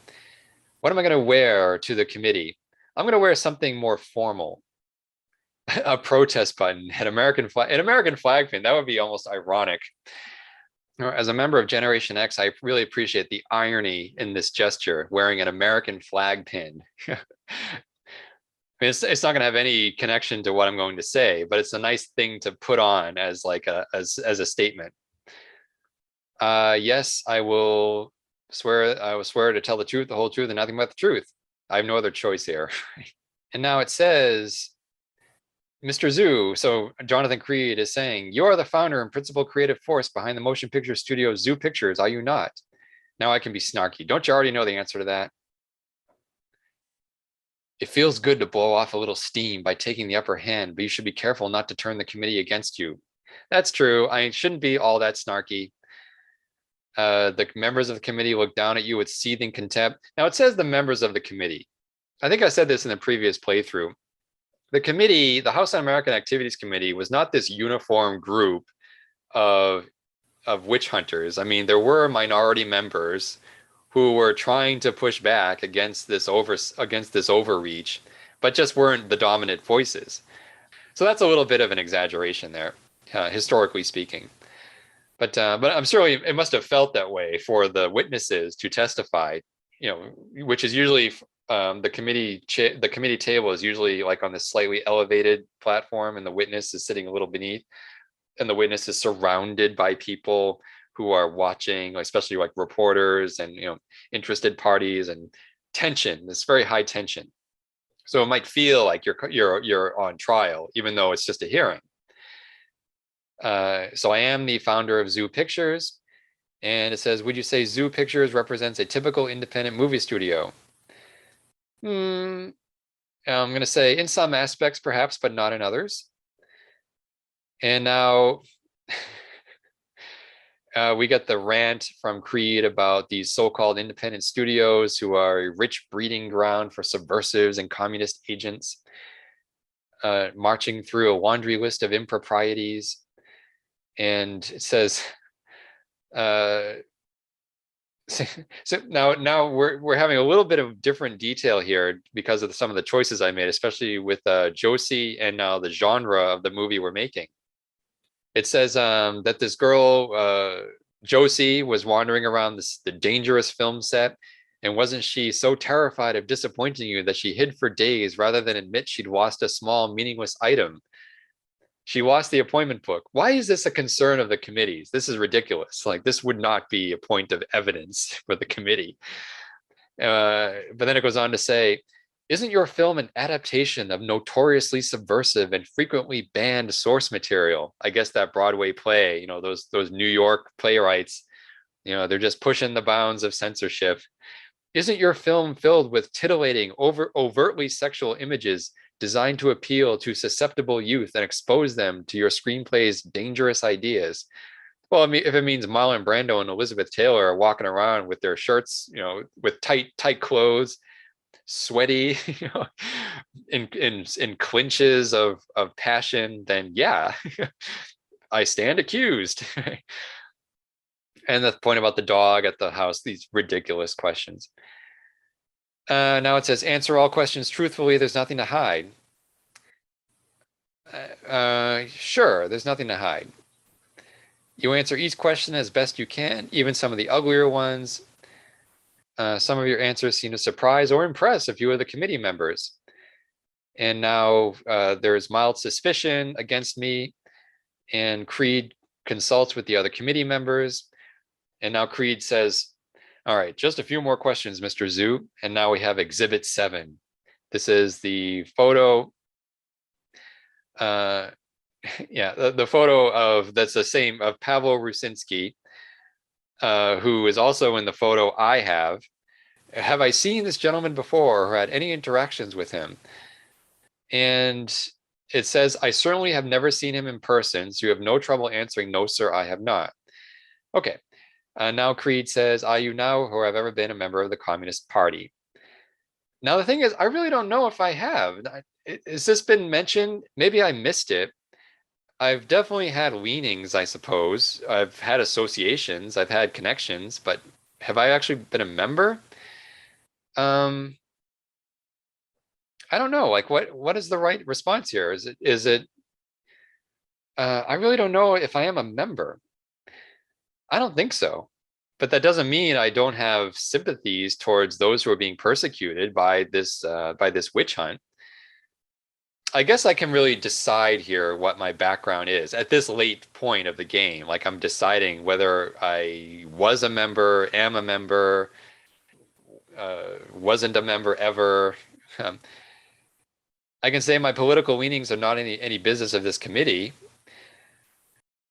What am I going to wear to the committee? I'm going to wear something more formal. A protest button, an American flag pin. That would be almost ironic. As a member of Generation X, I really appreciate the irony in this gesture, wearing an American flag pin. I mean, it's not going to have any connection to what I'm going to say, but it's a nice thing to put on as as a statement. Yes, I will swear to tell the truth, the whole truth, and nothing but the truth. I have no other choice here. And now it says, Mr. Zoo, so Jonathan Creed is saying, you are the founder and principal creative force behind the motion picture studio Zoo Pictures, are you not? Now I can be snarky. Don't you already know the answer to that? It feels good to blow off a little steam by taking the upper hand, but you should be careful not to turn the committee against you. That's true. I shouldn't be all that snarky. The members of the committee look down at you with seething contempt. Now it says the members of the committee. I think I said this in the previous playthrough. The committee, the House Un-American Activities Committee, was not this uniform group of witch hunters. I mean, there were minority members who were trying to push back against this overreach, but just weren't the dominant voices. So that's a little bit of an exaggeration there, historically speaking. But I'm sure it must have felt that way for the witnesses to testify, which is usually the committee table is usually like on this slightly elevated platform, and the witness is sitting a little beneath, and the witness is surrounded by people who are watching, especially like reporters and interested parties, and tension. This very high tension. So it might feel like you're on trial, even though it's just a hearing. So I am the founder of Zoo Pictures, and it says, would you say Zoo Pictures represents a typical independent movie studio? I'm going to say in some aspects, perhaps, but not in others. And now we get the rant from Creed about these so-called independent studios who are a rich breeding ground for subversives and communist agents, marching through a laundry list of improprieties. And it says, so now we're having a little bit of different detail here because of some of the choices I made, especially with Josie and now the genre of the movie we're making. It says that this girl, Josie, was wandering around the dangerous film set, and wasn't she so terrified of disappointing you that she hid for days rather than admit she'd lost a small, meaningless item? She lost the appointment book. Why is this a concern of the committees? This is ridiculous. Like, this would not be a point of evidence for the committee. But then it goes on to say, isn't your film an adaptation of notoriously subversive and frequently banned source material? I guess that Broadway play, those New York playwrights, they're just pushing the bounds of censorship. Isn't your film filled with titillating, overtly sexual images designed to appeal to susceptible youth and expose them to your screenplay's dangerous ideas? Well, I mean, if it means Marlon Brando and Elizabeth Taylor are walking around with their shirts, with tight clothes, sweaty, in clinches of passion, then yeah, I stand accused. And the point about the dog at the house, these ridiculous questions. Now it says, answer all questions truthfully. There's nothing to hide. Sure, there's nothing to hide. You answer each question as best you can, even some of the uglier ones. Some of your answers seem to surprise or impress a few of the committee members. And now there's mild suspicion against me, and Creed consults with the other committee members. And now Creed says, all right, just a few more questions, Mr. Zhu. And now we have Exhibit 7. This is the photo. Yeah, the photo that's the same of Pavel Rusinski, who is also in the photo I have. Have I seen this gentleman before or had any interactions with him? And it says, I certainly have never seen him in person, so you have no trouble answering, no, sir, I have not. Okay. Now Creed says, are you now or have ever been a member of the Communist Party? Now, the thing is, I really don't know if I have. Has this been mentioned? Maybe I missed it. I've definitely had leanings, I suppose. I've had associations, I've had connections, but have I actually been a member? I don't know. Like, what is the right response here? I really don't know if I am a member. I don't think so. But that doesn't mean I don't have sympathies towards those who are being persecuted by this witch hunt. I guess I can really decide here what my background is at this late point of the game. Like, I'm deciding whether I was a member, am a member, wasn't a member ever. I can say my political leanings are not any business of this committee.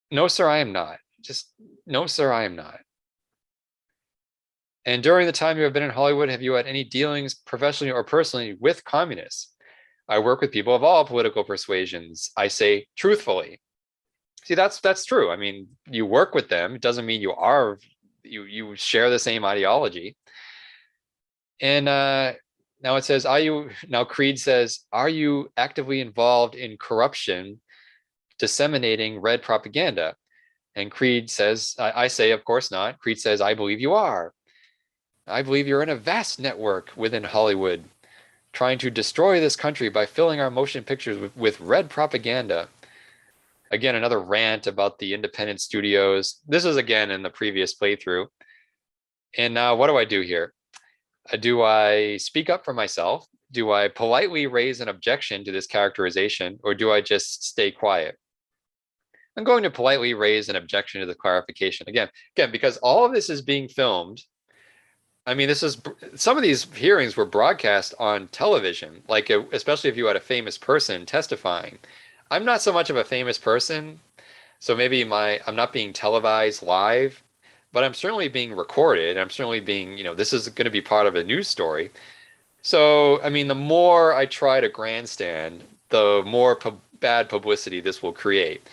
No, sir, I am not. Just no, sir, I am not. And during the time you have been in Hollywood, have you had any dealings professionally or personally with communists? I work with people of all political persuasions. I say truthfully. See, that's true. I mean, you work with them. It doesn't mean you share the same ideology. And now it says, now Creed says, are you actively involved in corruption, disseminating red propaganda? And Creed says, I say, of course not. Creed says, I believe you are. I believe you're in a vast network within Hollywood, trying to destroy this country by filling our motion pictures with red propaganda. Again, another rant about the independent studios. This is again in the previous playthrough. And now what do I do here? Do I speak up for myself? Do I politely raise an objection to this characterization, or do I just stay quiet? I'm going to politely raise an objection to the clarification. Again, because all of this is being filmed. I mean, this is some of these hearings were broadcast on television, like especially if you had a famous person testifying. I'm not so much of a famous person, so maybe I'm not being televised live, but I'm certainly being recorded. I'm certainly being, this is going to be part of a news story. So, I mean, the more I try to grandstand, the more bad publicity this will create,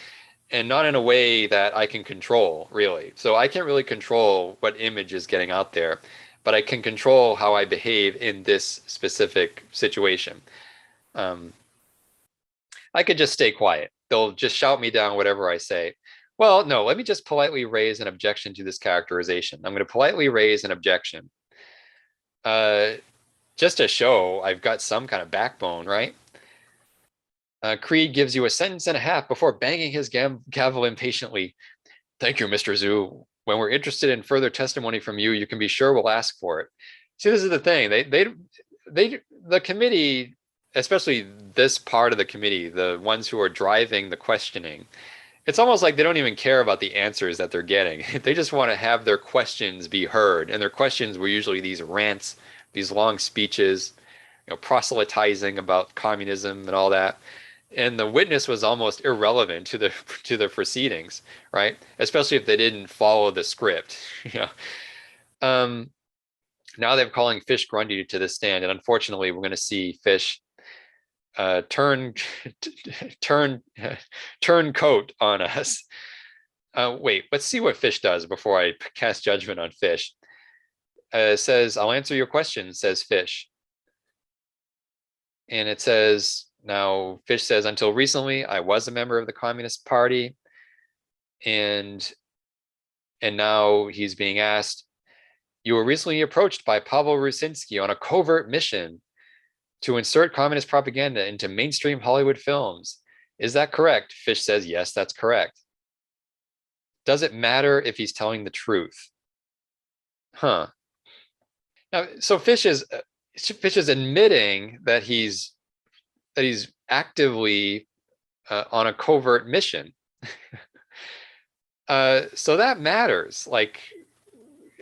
and not in a way that I can control, really. So I can't really control what image is getting out there, but I can control how I behave in this specific situation. Um, I could just stay quiet. They'll just shout me down whatever I say. Well, no, let me just politely raise an objection to this characterization. I'm going to politely raise an objection. Uh, just to show I've got some kind of backbone, right? Creed gives you a sentence and a half before banging his gavel impatiently. Thank you, Mr. Zhu. When we're interested in further testimony from you, you can be sure we'll ask for it. See, this is the thing. The committee, especially this part of the committee, the ones who are driving the questioning, it's almost like they don't even care about the answers that they're getting. They just want to have their questions be heard. And their questions were usually these rants, these long speeches, proselytizing about communism and all that. And the witness was almost irrelevant to the proceedings, right? Especially if they didn't follow the script. Yeah. Um, Now they're calling Fish Grundy to the stand, and unfortunately, we're going to see Fish turn turn turn coat on us. Wait, let's see what Fish does before I cast judgment on Fish. Says, I'll answer your question, says Fish. And it says, now Fish says, until recently, I was a member of the Communist Party. And now he's being asked, you were recently approached by Pavel Rusinski on a covert mission to insert communist propaganda into mainstream Hollywood films. Is that correct? Fish says, yes, that's correct. Does it matter if he's telling the truth? Huh. Now, so Fish is admitting that he's actively on a covert mission. So that matters. Like,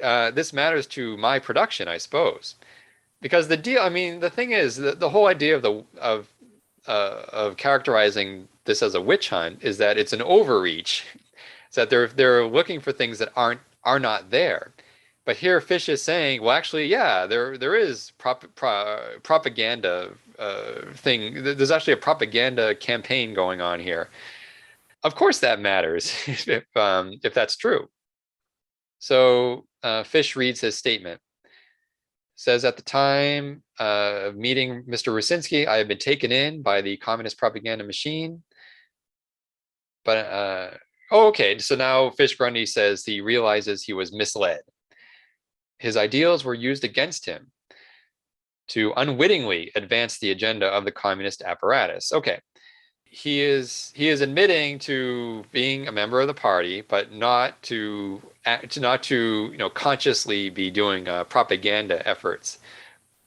this matters to my production, I suppose, because the deal. I mean, the thing is, the whole idea of characterizing this as a witch hunt is that it's an overreach. It's that they're looking for things that are not there. But here, Fish is saying, well, actually, yeah, there is propaganda thing. There's actually a propaganda campaign going on here. Of course, that matters if that's true. So Fish reads his statement. Says, at the time of meeting Mr. Rusinski, I had been taken in by the communist propaganda machine. But okay, so now Fish Grundy says he realizes he was misled. His ideals were used against him to unwittingly advance the agenda of the communist apparatus. Okay, he is admitting to being a member of the party, but not to consciously be doing propaganda efforts.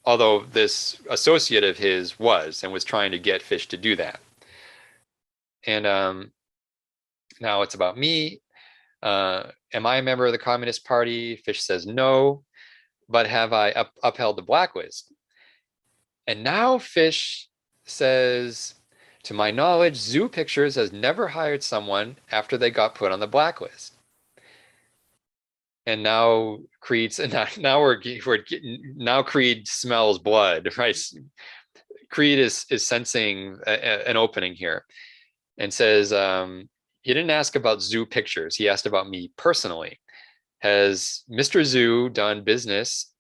Although this associate of his was and was trying to get Fish to do that. And now it's about me. Am I a member of the Communist Party? Fish says no, but have I upheld the blacklist? And now Fish says, to my knowledge, Zoo Pictures has never hired someone after they got put on the blacklist. And now Creed's now Creed smells blood, right? Creed is sensing an opening here, and says, he didn't ask about Zoo Pictures. He asked about me personally. Has Mr. Zhu done business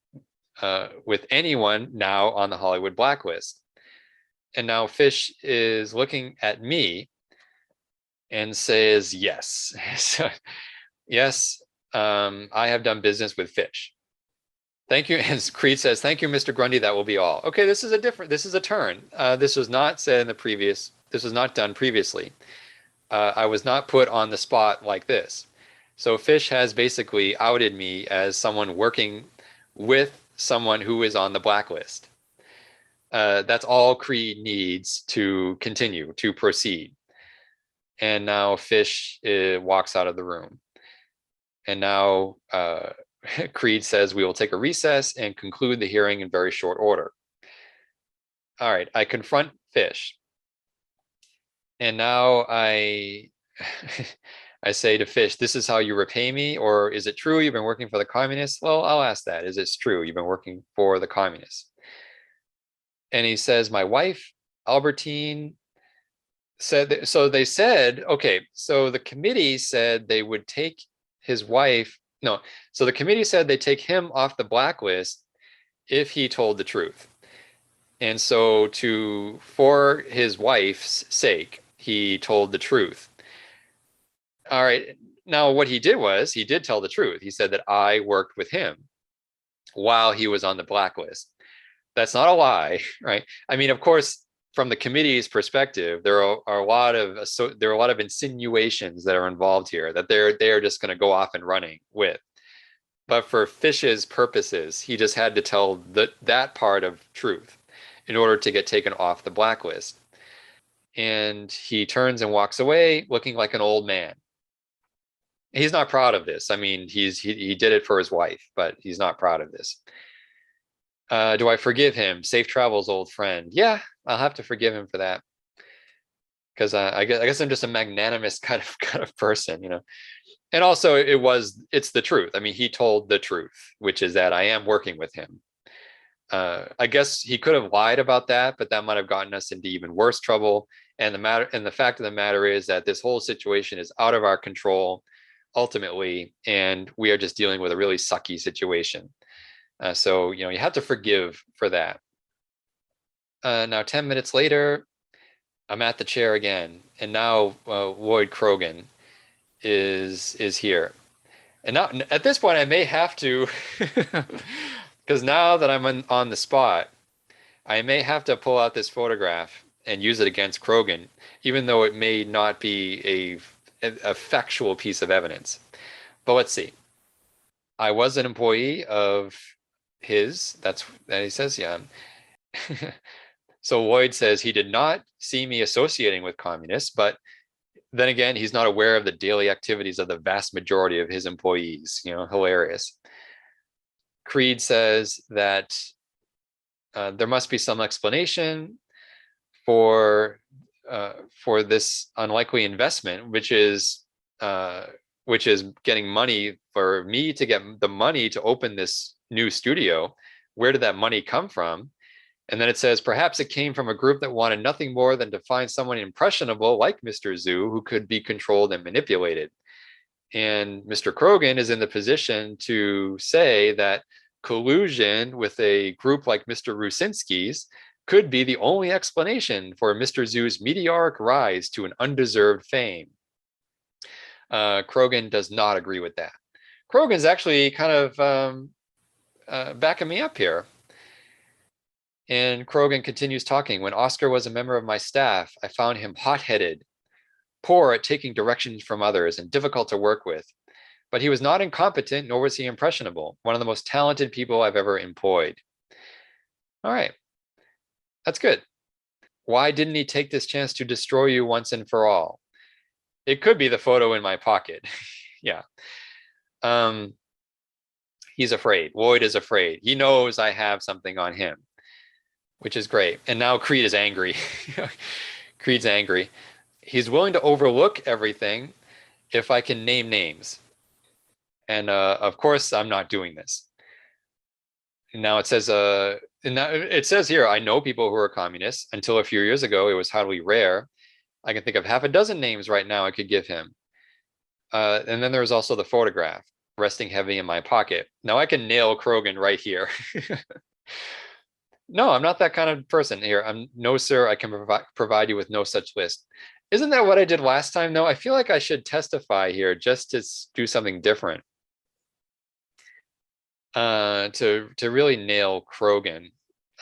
with anyone now on the Hollywood blacklist? And now Fish is looking at me and says, yes. So, yes, I have done business with Fish. Thank you. And Creed says, thank you, Mr. Grundy. That will be all. Okay, this is a turn. This was not said in the previous, this was not done previously. I was not put on the spot like this. So Fish has basically outed me as someone working with someone who is on the blacklist. That's all Creed needs to continue, to proceed. And now Fish walks out of the room. And now Creed says we will take a recess and conclude the hearing in very short order. All right, I confront Fish. And now I I say to Fish, this is how you repay me, or is it true you've been working for the communists? Well, I'll ask that. Is it true you've been working for the communists? And he says, my wife, Albertine, said that, so they said, okay, so the committee said they would take his wife, no, so the committee said they take him off the blacklist if he told the truth. And so for his wife's sake, he told the truth. All right. Now, what he did was he did tell the truth. He said that I worked with him while he was on the blacklist. That's not a lie, right? I mean, of course, from the committee's perspective, there are a lot of insinuations that are involved here that they're just going to go off and running with. But for Fish's purposes, he just had to tell that part of truth in order to get taken off the blacklist. And he turns and walks away looking like an old man. He's not proud of this. I mean, he did it for his wife, but he's not proud of this. Do I forgive him? Safe travels, old friend. Yeah, I'll have to forgive him for that. Because I guess I'm just a magnanimous kind of person, you know. And also, it's the truth. I mean, he told the truth, which is that I am working with him. I guess he could have lied about that, but that might have gotten us into even worse trouble. And the fact of the matter is that this whole situation is out of our control, ultimately, and we are just dealing with a really sucky situation. So, you know, you have to forgive for that. Now, 10 minutes later, I'm at the chair again, and now Lloyd Krogan is here. And now at this point, I may have to, because now that I'm on the spot, I may have to pull out this photograph and use it against Krogan, even though it may not be a factual piece of evidence. But let's see. I was an employee of his. That he says, yeah. So Lloyd says he did not see me associating with communists, but then again, he's not aware of the daily activities of the vast majority of his employees. You know, hilarious. Creed says that there must be some explanation for this unlikely investment, which is getting money for me to get the money to open this new studio. Where did that money come from? And then it says, perhaps it came from a group that wanted nothing more than to find someone impressionable like Mr. Zhu who could be controlled and manipulated. And Mr. Krogan is in the position to say that collusion with a group like Mr. Rusinski's could be the only explanation for Mr. Zhu's meteoric rise to an undeserved fame. Krogan does not agree with that. Krogan's actually kind of backing me up here. And Krogan continues talking. When Oscar was a member of my staff, I found him hot-headed, poor at taking directions from others, and difficult to work with. But he was not incompetent, nor was he impressionable. One of the most talented people I've ever employed. All right. That's good. Why didn't he take this chance to destroy you once and for all? It could be the photo in my pocket. Yeah. He's afraid. Lloyd is afraid. He knows I have something on him, which is great. And now Creed is angry. Creed's angry. He's willing to overlook everything if I can name names. And of course, I'm not doing this. And now it says, here, I know people who are communists. Until a few years ago, it was highly rare. I can think of half a dozen names right now I could give him. And then there's also the photograph resting heavy in my pocket. Now I can nail Krogan right here. No, I'm not that kind of person here. No, sir, I can provide you with no such list. Isn't that what I did last time? No, I feel like I should testify here just to do something different. To really nail Krogan.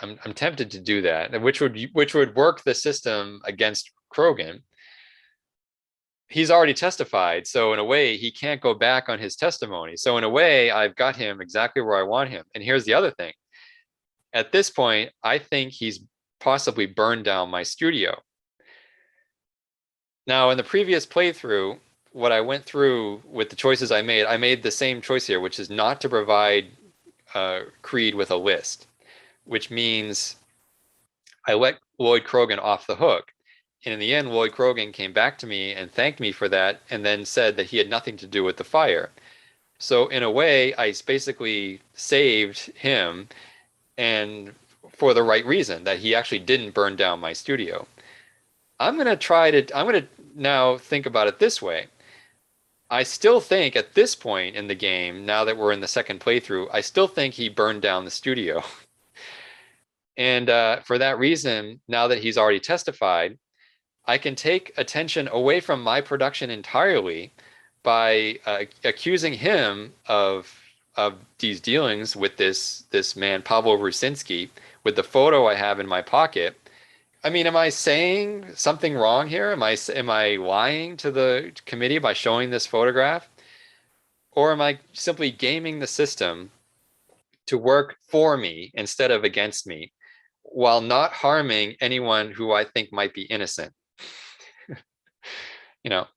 I'm tempted to do that, which would work the system against Krogan. He's already testified, so in a way, he can't go back on his testimony. So in a way, I've got him exactly where I want him. And here's the other thing. At this point, I think he's possibly burned down my studio. Now, in the previous playthrough, what I went through with the choices I made the same choice here, which is not to provide Creed with a list, which means I let Lloyd Krogan off the hook. And in the end, Lloyd Krogan came back to me and thanked me for that, and then said that he had nothing to do with the fire. So in a way, I basically saved him, and for the right reason, that he actually didn't burn down my studio. I'm going to now think about it this way. I still think at this point in the game, now that we're in the second playthrough, I still think he burned down the studio. And for that reason, now that he's already testified, I can take attention away from my production entirely by accusing him of these dealings with this man Pavel Rusinski, with the photo I have in my pocket. I mean, am I saying something wrong here? Am I lying to the committee by showing this photograph? Or am I simply gaming the system to work for me instead of against me, while not harming anyone who I think might be innocent? You know,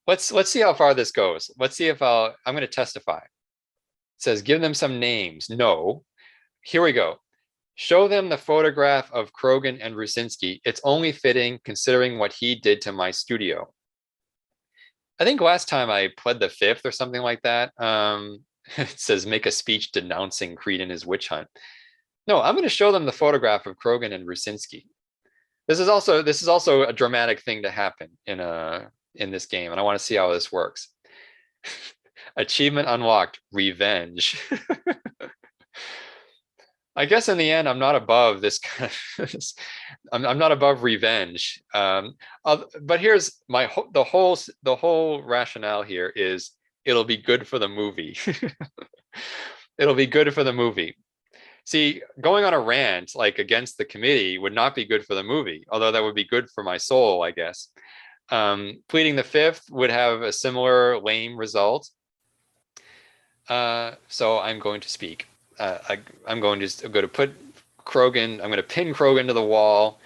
let's see how far this goes. Let's see if I'm going to testify. It says, give them some names. No. Here we go. Show them the photograph of Krogan and Rusinski. It's only fitting considering what he did to my studio. I think last time I pled the fifth or something like that. It says make a speech denouncing Creed and his witch hunt. No, I'm going to show them the photograph of Krogan and Rusinski. This is also a dramatic thing to happen in this game, and I want to see how this works. Achievement unlocked, revenge. I guess in the end, I'm not above this kind of. I'm not above revenge. But here's the whole rationale here is it'll be good for the movie. It'll be good for the movie. See, going on a rant like against the committee would not be good for the movie, although that would be good for my soul, I guess. Pleading the fifth would have a similar lame result. So I'm going to speak. I'm going to put Krogan. I'm going to pin Krogan to the wall,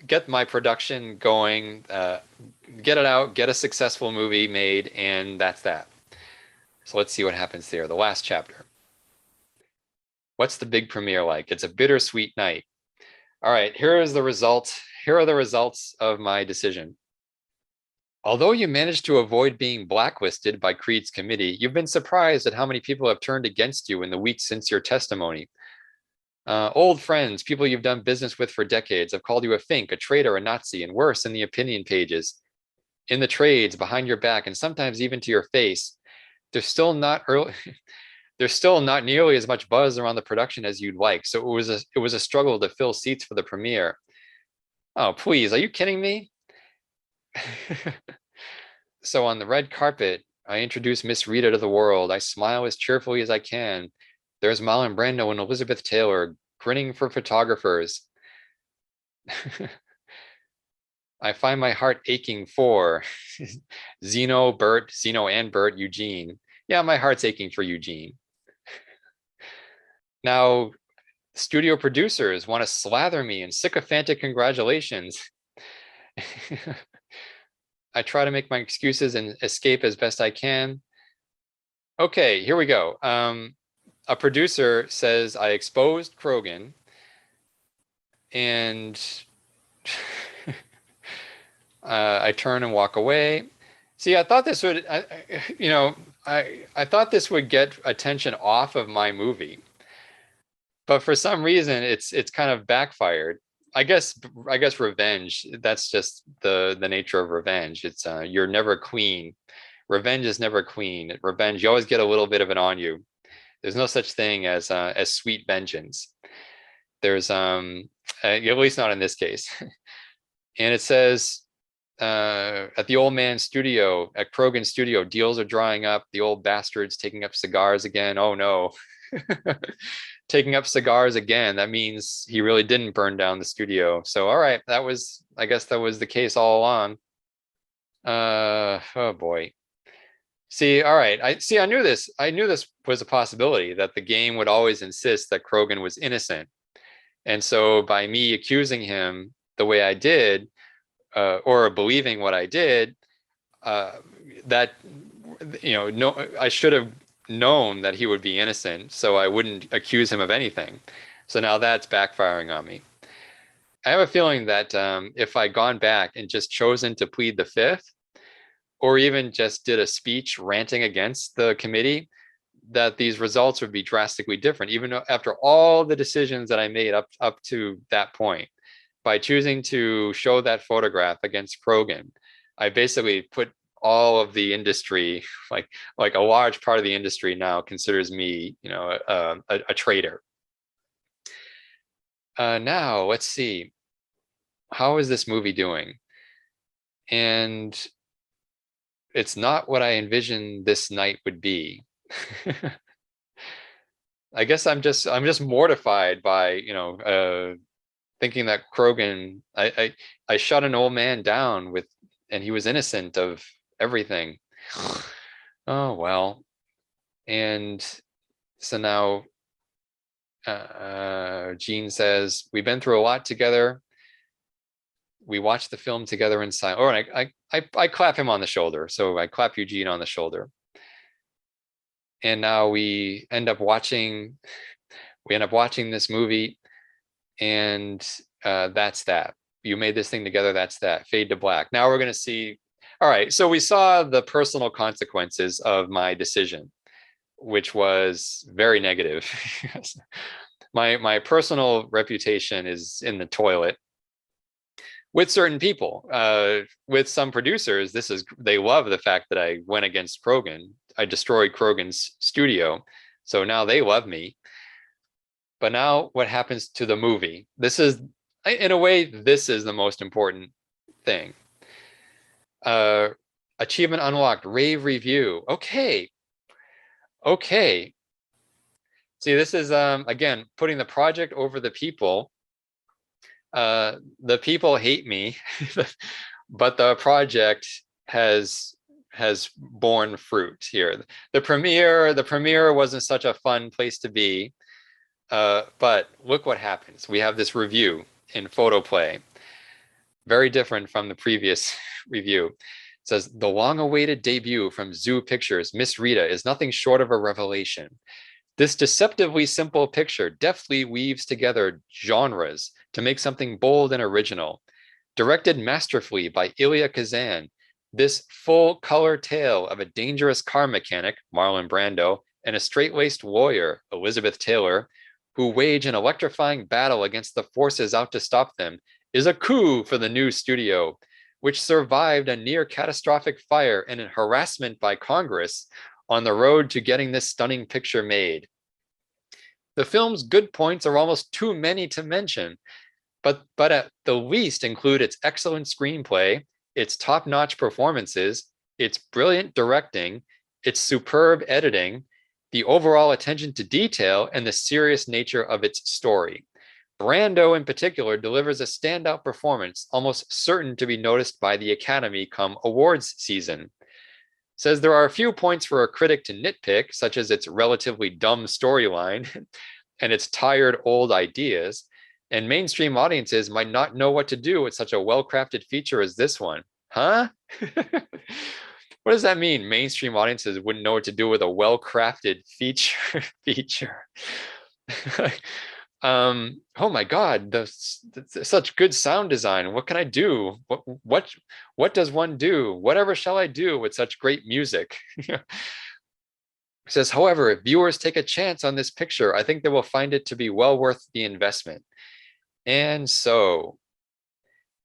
get my production going, get it out, get a successful movie made, and that's that. So let's see what happens there. The last chapter. What's the big premiere like? It's a bittersweet night. All right, here is the result. Here are the results of my decision. Although you managed to avoid being blacklisted by Creed's committee, you've been surprised at how many people have turned against you in the weeks since your testimony. Old friends, people you've done business with for decades, have called you a fink, a traitor, a Nazi, and worse in the opinion pages, in the trades, behind your back, and sometimes even to your face. There's still not nearly as much buzz around the production as you'd like, so it was a struggle to fill seats for the premiere. Oh, please, are you kidding me? So on the red carpet, I introduce Miss Rita to the world. I smile as cheerfully as I can. There's Marlon Brando and Elizabeth Taylor grinning for photographers. I find my heart aching for Zeno and Bert, Eugene. Yeah, my heart's aching for Eugene. Now, studio producers want to slather me in sycophantic congratulations. I try to make my excuses and escape as best I can. Okay, here we go. A producer says I exposed Krogan, and I turn and walk away. See, I thought this would, I thought this would get attention off of my movie, but for some reason, it's kind of backfired. I guess revenge. That's just the nature of revenge. It's you're never clean. Revenge is never clean. Revenge, you always get a little bit of it on you. There's no such thing as sweet vengeance. There's at least not in this case. And it says at the old man's studio, at Krogan's studio, deals are drying up. The old bastard's taking up cigars again. Oh no. Taking up cigars again. That means he really didn't burn down the studio. So all right, I guess that was the case all along. Oh boy. See, all right. I see. I knew this. I knew this was a possibility that the game would always insist that Krogan was innocent. And so by me accusing him the way I did, or believing what I did, uh, that no, I should have known that he would be innocent, so I wouldn't accuse him of anything. So now that's backfiring on me. I have a feeling that if I gone back and just chosen to plead the fifth, or even just did a speech ranting against the committee, that these results would be drastically different, even after all the decisions that I made up to that point. By choosing to show that photograph against Krogan, I basically put all of the industry, like a large part of the industry now considers me, a traitor. Now let's see, how is this movie doing? And it's not what I envisioned this night would be. I guess I'm just mortified by, thinking that Krogan, I shut an old man down with, and he was innocent of everything. Oh well. And so now Gene says, we've been through a lot together. We watched the film together in silence. Oh, and I clap him on the shoulder. So I clap Eugene on the shoulder. And now we end up watching this movie, and that's that. You made this thing together, that's that. Fade to black. Now we're going to see. All right, so we saw the personal consequences of my decision, which was very negative. My personal reputation is in the toilet with certain people. With some producers, they love the fact that I went against Krogan. I destroyed Krogan's studio, so now they love me. But now what happens to the movie? This is, in a way, this is the most important thing. Achievement unlocked, rave review. Okay. Okay. See, this is, again, putting the project over the people. The people hate me, but the project has borne fruit here. The premiere wasn't such a fun place to be. But look what happens. We have this review in Photoplay, very different from the previous review. It says, the long-awaited debut from Zoo Pictures, Miss Rita, is nothing short of a revelation. This deceptively simple picture deftly weaves together genres to make something bold and original. Directed masterfully by Ilya Kazan, this full-color tale of a dangerous car mechanic, Marlon Brando, and a straight-laced warrior, Elizabeth Taylor, who wage an electrifying battle against the forces out to stop them, is a coup for the new studio, which survived a near catastrophic fire and a harassment by Congress on the road to getting this stunning picture made. The film's good points are almost too many to mention, but at the least include its excellent screenplay, its top-notch performances, its brilliant directing, its superb editing, the overall attention to detail, and the serious nature of its story. Brando, in particular, delivers a standout performance, almost certain to be noticed by the Academy come awards season. Says there are a few points for a critic to nitpick, such as its relatively dumb storyline and its tired old ideas, and mainstream audiences might not know what to do with such a well-crafted feature as this one. Huh? What does that mean? Mainstream audiences wouldn't know what to do with a well-crafted feature. Oh my God, such good sound design. What can I do? What does one do? Whatever shall I do with such great music? It says, however, if viewers take a chance on this picture, I think they will find it to be well worth the investment. And so,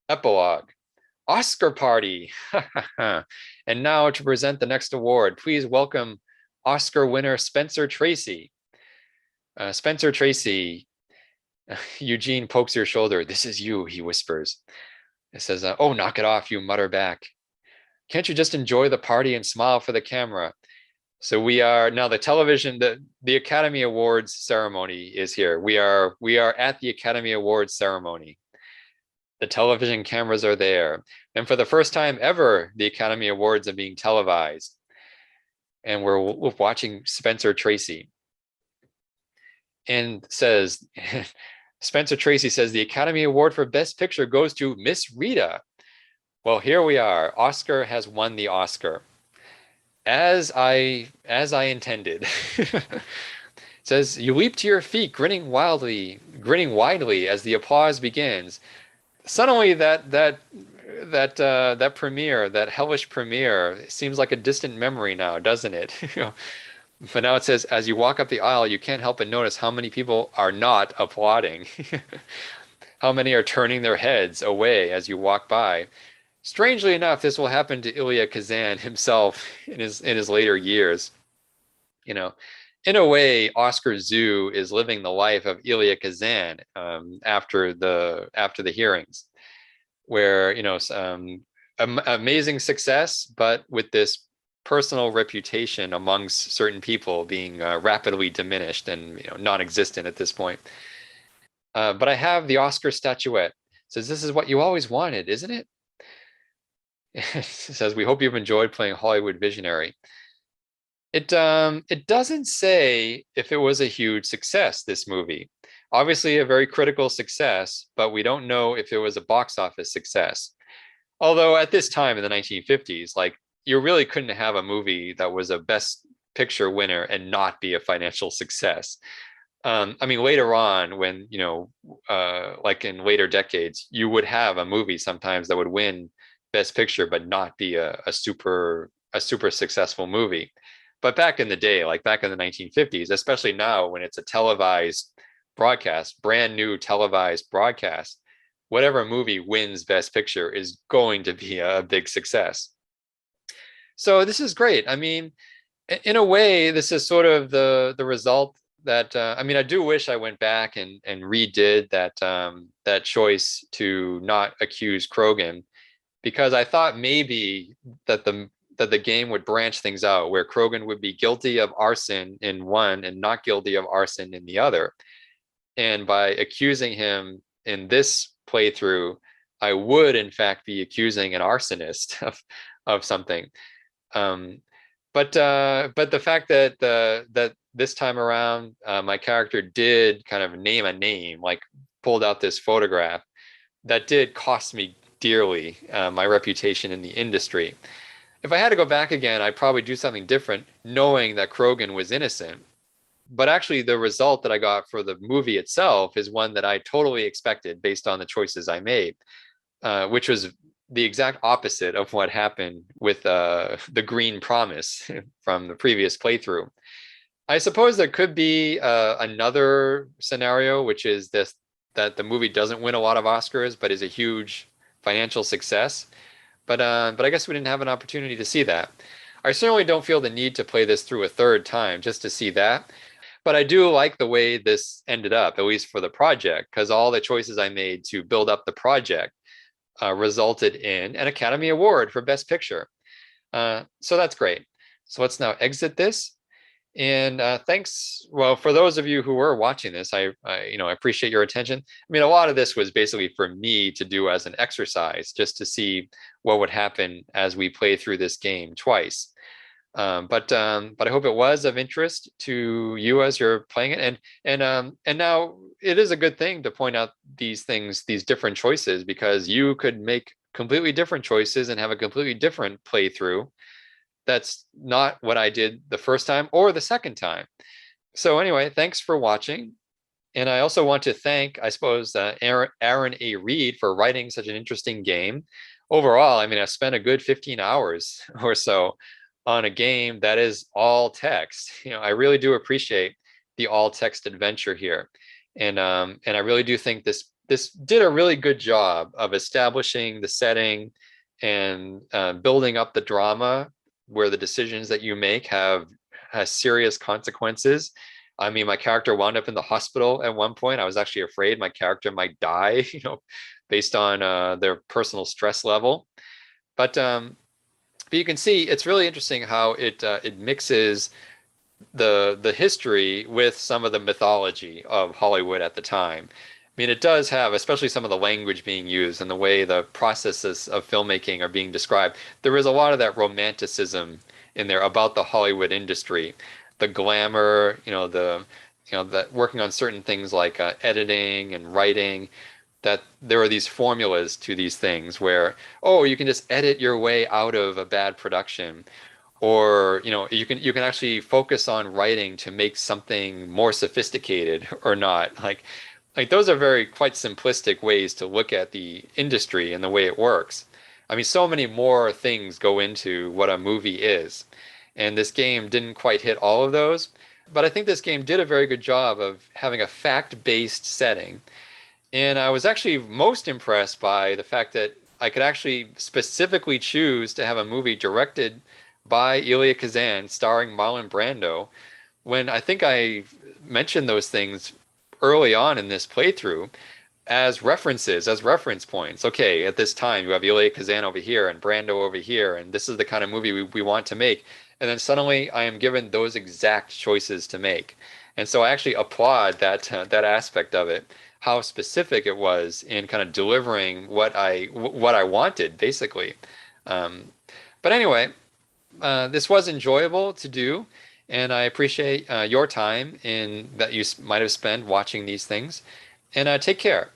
epilogue. Oscar party. And now to present the next award, please welcome Oscar winner Spencer Tracy. Spencer Tracy, Eugene pokes your shoulder. This is you, he whispers. It says, oh, knock it off, you mutter back. Can't you just enjoy the party and smile for the camera? So we are now the Academy Awards ceremony is here. We are at the Academy Awards ceremony. The television cameras are there. And for the first time ever, the Academy Awards are being televised. and we're watching Spencer Tracy, and says, Spencer Tracy says the Academy Award for Best Picture goes to Miss Rita. Well, here we are. Oscar has won the Oscar, as I intended. Says you leap to your feet, grinning widely as the applause begins. Suddenly, that premiere, that hellish premiere, seems like a distant memory now, doesn't it? But now it says, as you walk up the aisle, you can't help but notice how many people are not applauding. How many are turning their heads away as you walk by. Strangely enough, this will happen to Ilya Kazan himself in his later years. You know, in a way, Oscar Zoo is living the life of Ilya Kazan after the hearings, where amazing success, but with this personal reputation amongst certain people being rapidly diminished and non-existent at this point. But I have the Oscar statuette. It says this is what you always wanted, isn't it? It says we hope you've enjoyed playing Hollywood Visionary. It doesn't say if it was a huge success, this movie. Obviously a very critical success, but we don't know if it was a box office success. Although at this time in the 1950s, like you really couldn't have a movie that was a best picture winner and not be a financial success. I mean, later on, when, like in later decades, you would have a movie sometimes that would win best picture, but not be a super successful movie. But back in the day, like back in the 1950s, especially now when it's a televised broadcast, brand new televised broadcast, whatever movie wins best picture is going to be a big success. So this is great. I mean, in a way, this is sort of the result that I mean, I do wish I went back and redid that choice to not accuse Krogan, because I thought maybe that the game would branch things out where Krogan would be guilty of arson in one and not guilty of arson in the other. And by accusing him in this playthrough, I would in fact be accusing an arsonist of something. But the fact that this time around my character did kind of name a name, like pulled out this photograph, that did cost me dearly, my reputation in the industry. If I had to go back again, I'd probably do something different, knowing that Krogan was innocent. But actually, the result that I got for the movie itself is one that I totally expected based on the choices I made, which was the exact opposite of what happened with the Green Promise from the previous playthrough. I suppose there could be another scenario, which is this, that the movie doesn't win a lot of Oscars, but is a huge financial success. But I guess we didn't have an opportunity to see that. I certainly don't feel the need to play this through a third time just to see that. But I do like the way this ended up, at least for the project, because all the choices I made to build up the project resulted in an Academy Award for Best Picture. So that's great. So let's now exit this. And thanks. Well, for those of you who were watching this, I appreciate your attention. I mean, a lot of this was basically for me to do as an exercise, just to see what would happen as we play through this game twice. But I hope it was of interest to you as you're playing it. And now it is a good thing to point out these things, these different choices, because you could make completely different choices and have a completely different playthrough. That's not what I did the first time or the second time. So anyway, thanks for watching. And I also want to thank, I suppose, Aaron A. Reed for writing such an interesting game. Overall, I mean, I spent a good 15 hours or so on a game that is all text. I really do appreciate the all text adventure here. And I really do think this did a really good job of establishing the setting and building up the drama, where the decisions that you make has serious consequences. I mean, my character wound up in the hospital at one point. I was actually afraid my character might die, based on their personal stress level. But you can see it's really interesting how it mixes the history with some of the mythology of Hollywood at the time. I mean, it does have, especially some of the language being used and the way the processes of filmmaking are being described. There is a lot of that romanticism in there about the Hollywood industry, the glamour, that working on certain things like editing and writing, that there are these formulas to these things where, oh, you can just edit your way out of a bad production, or you can actually focus on writing to make something more sophisticated or not. Like those are very quite simplistic ways to look at the industry and the way it works. I mean, so many more things go into what a movie is, and this game didn't quite hit all of those. But I think this game did a very good job of having a fact-based setting, and I was actually most impressed by the fact that I could actually specifically choose to have a movie directed by Elia Kazan starring Marlon Brando, when I think I mentioned those things early on in this playthrough as references, as reference points. Okay, at this time you have Elia Kazan over here and Brando over here, and this is the kind of movie we want to make. And then suddenly I am given those exact choices to make. And so I actually applaud that aspect of it, how specific it was in kind of delivering what I wanted, basically. Um, but anyway, this was enjoyable to do, and I appreciate your time in that you might have spent watching these things. And take care.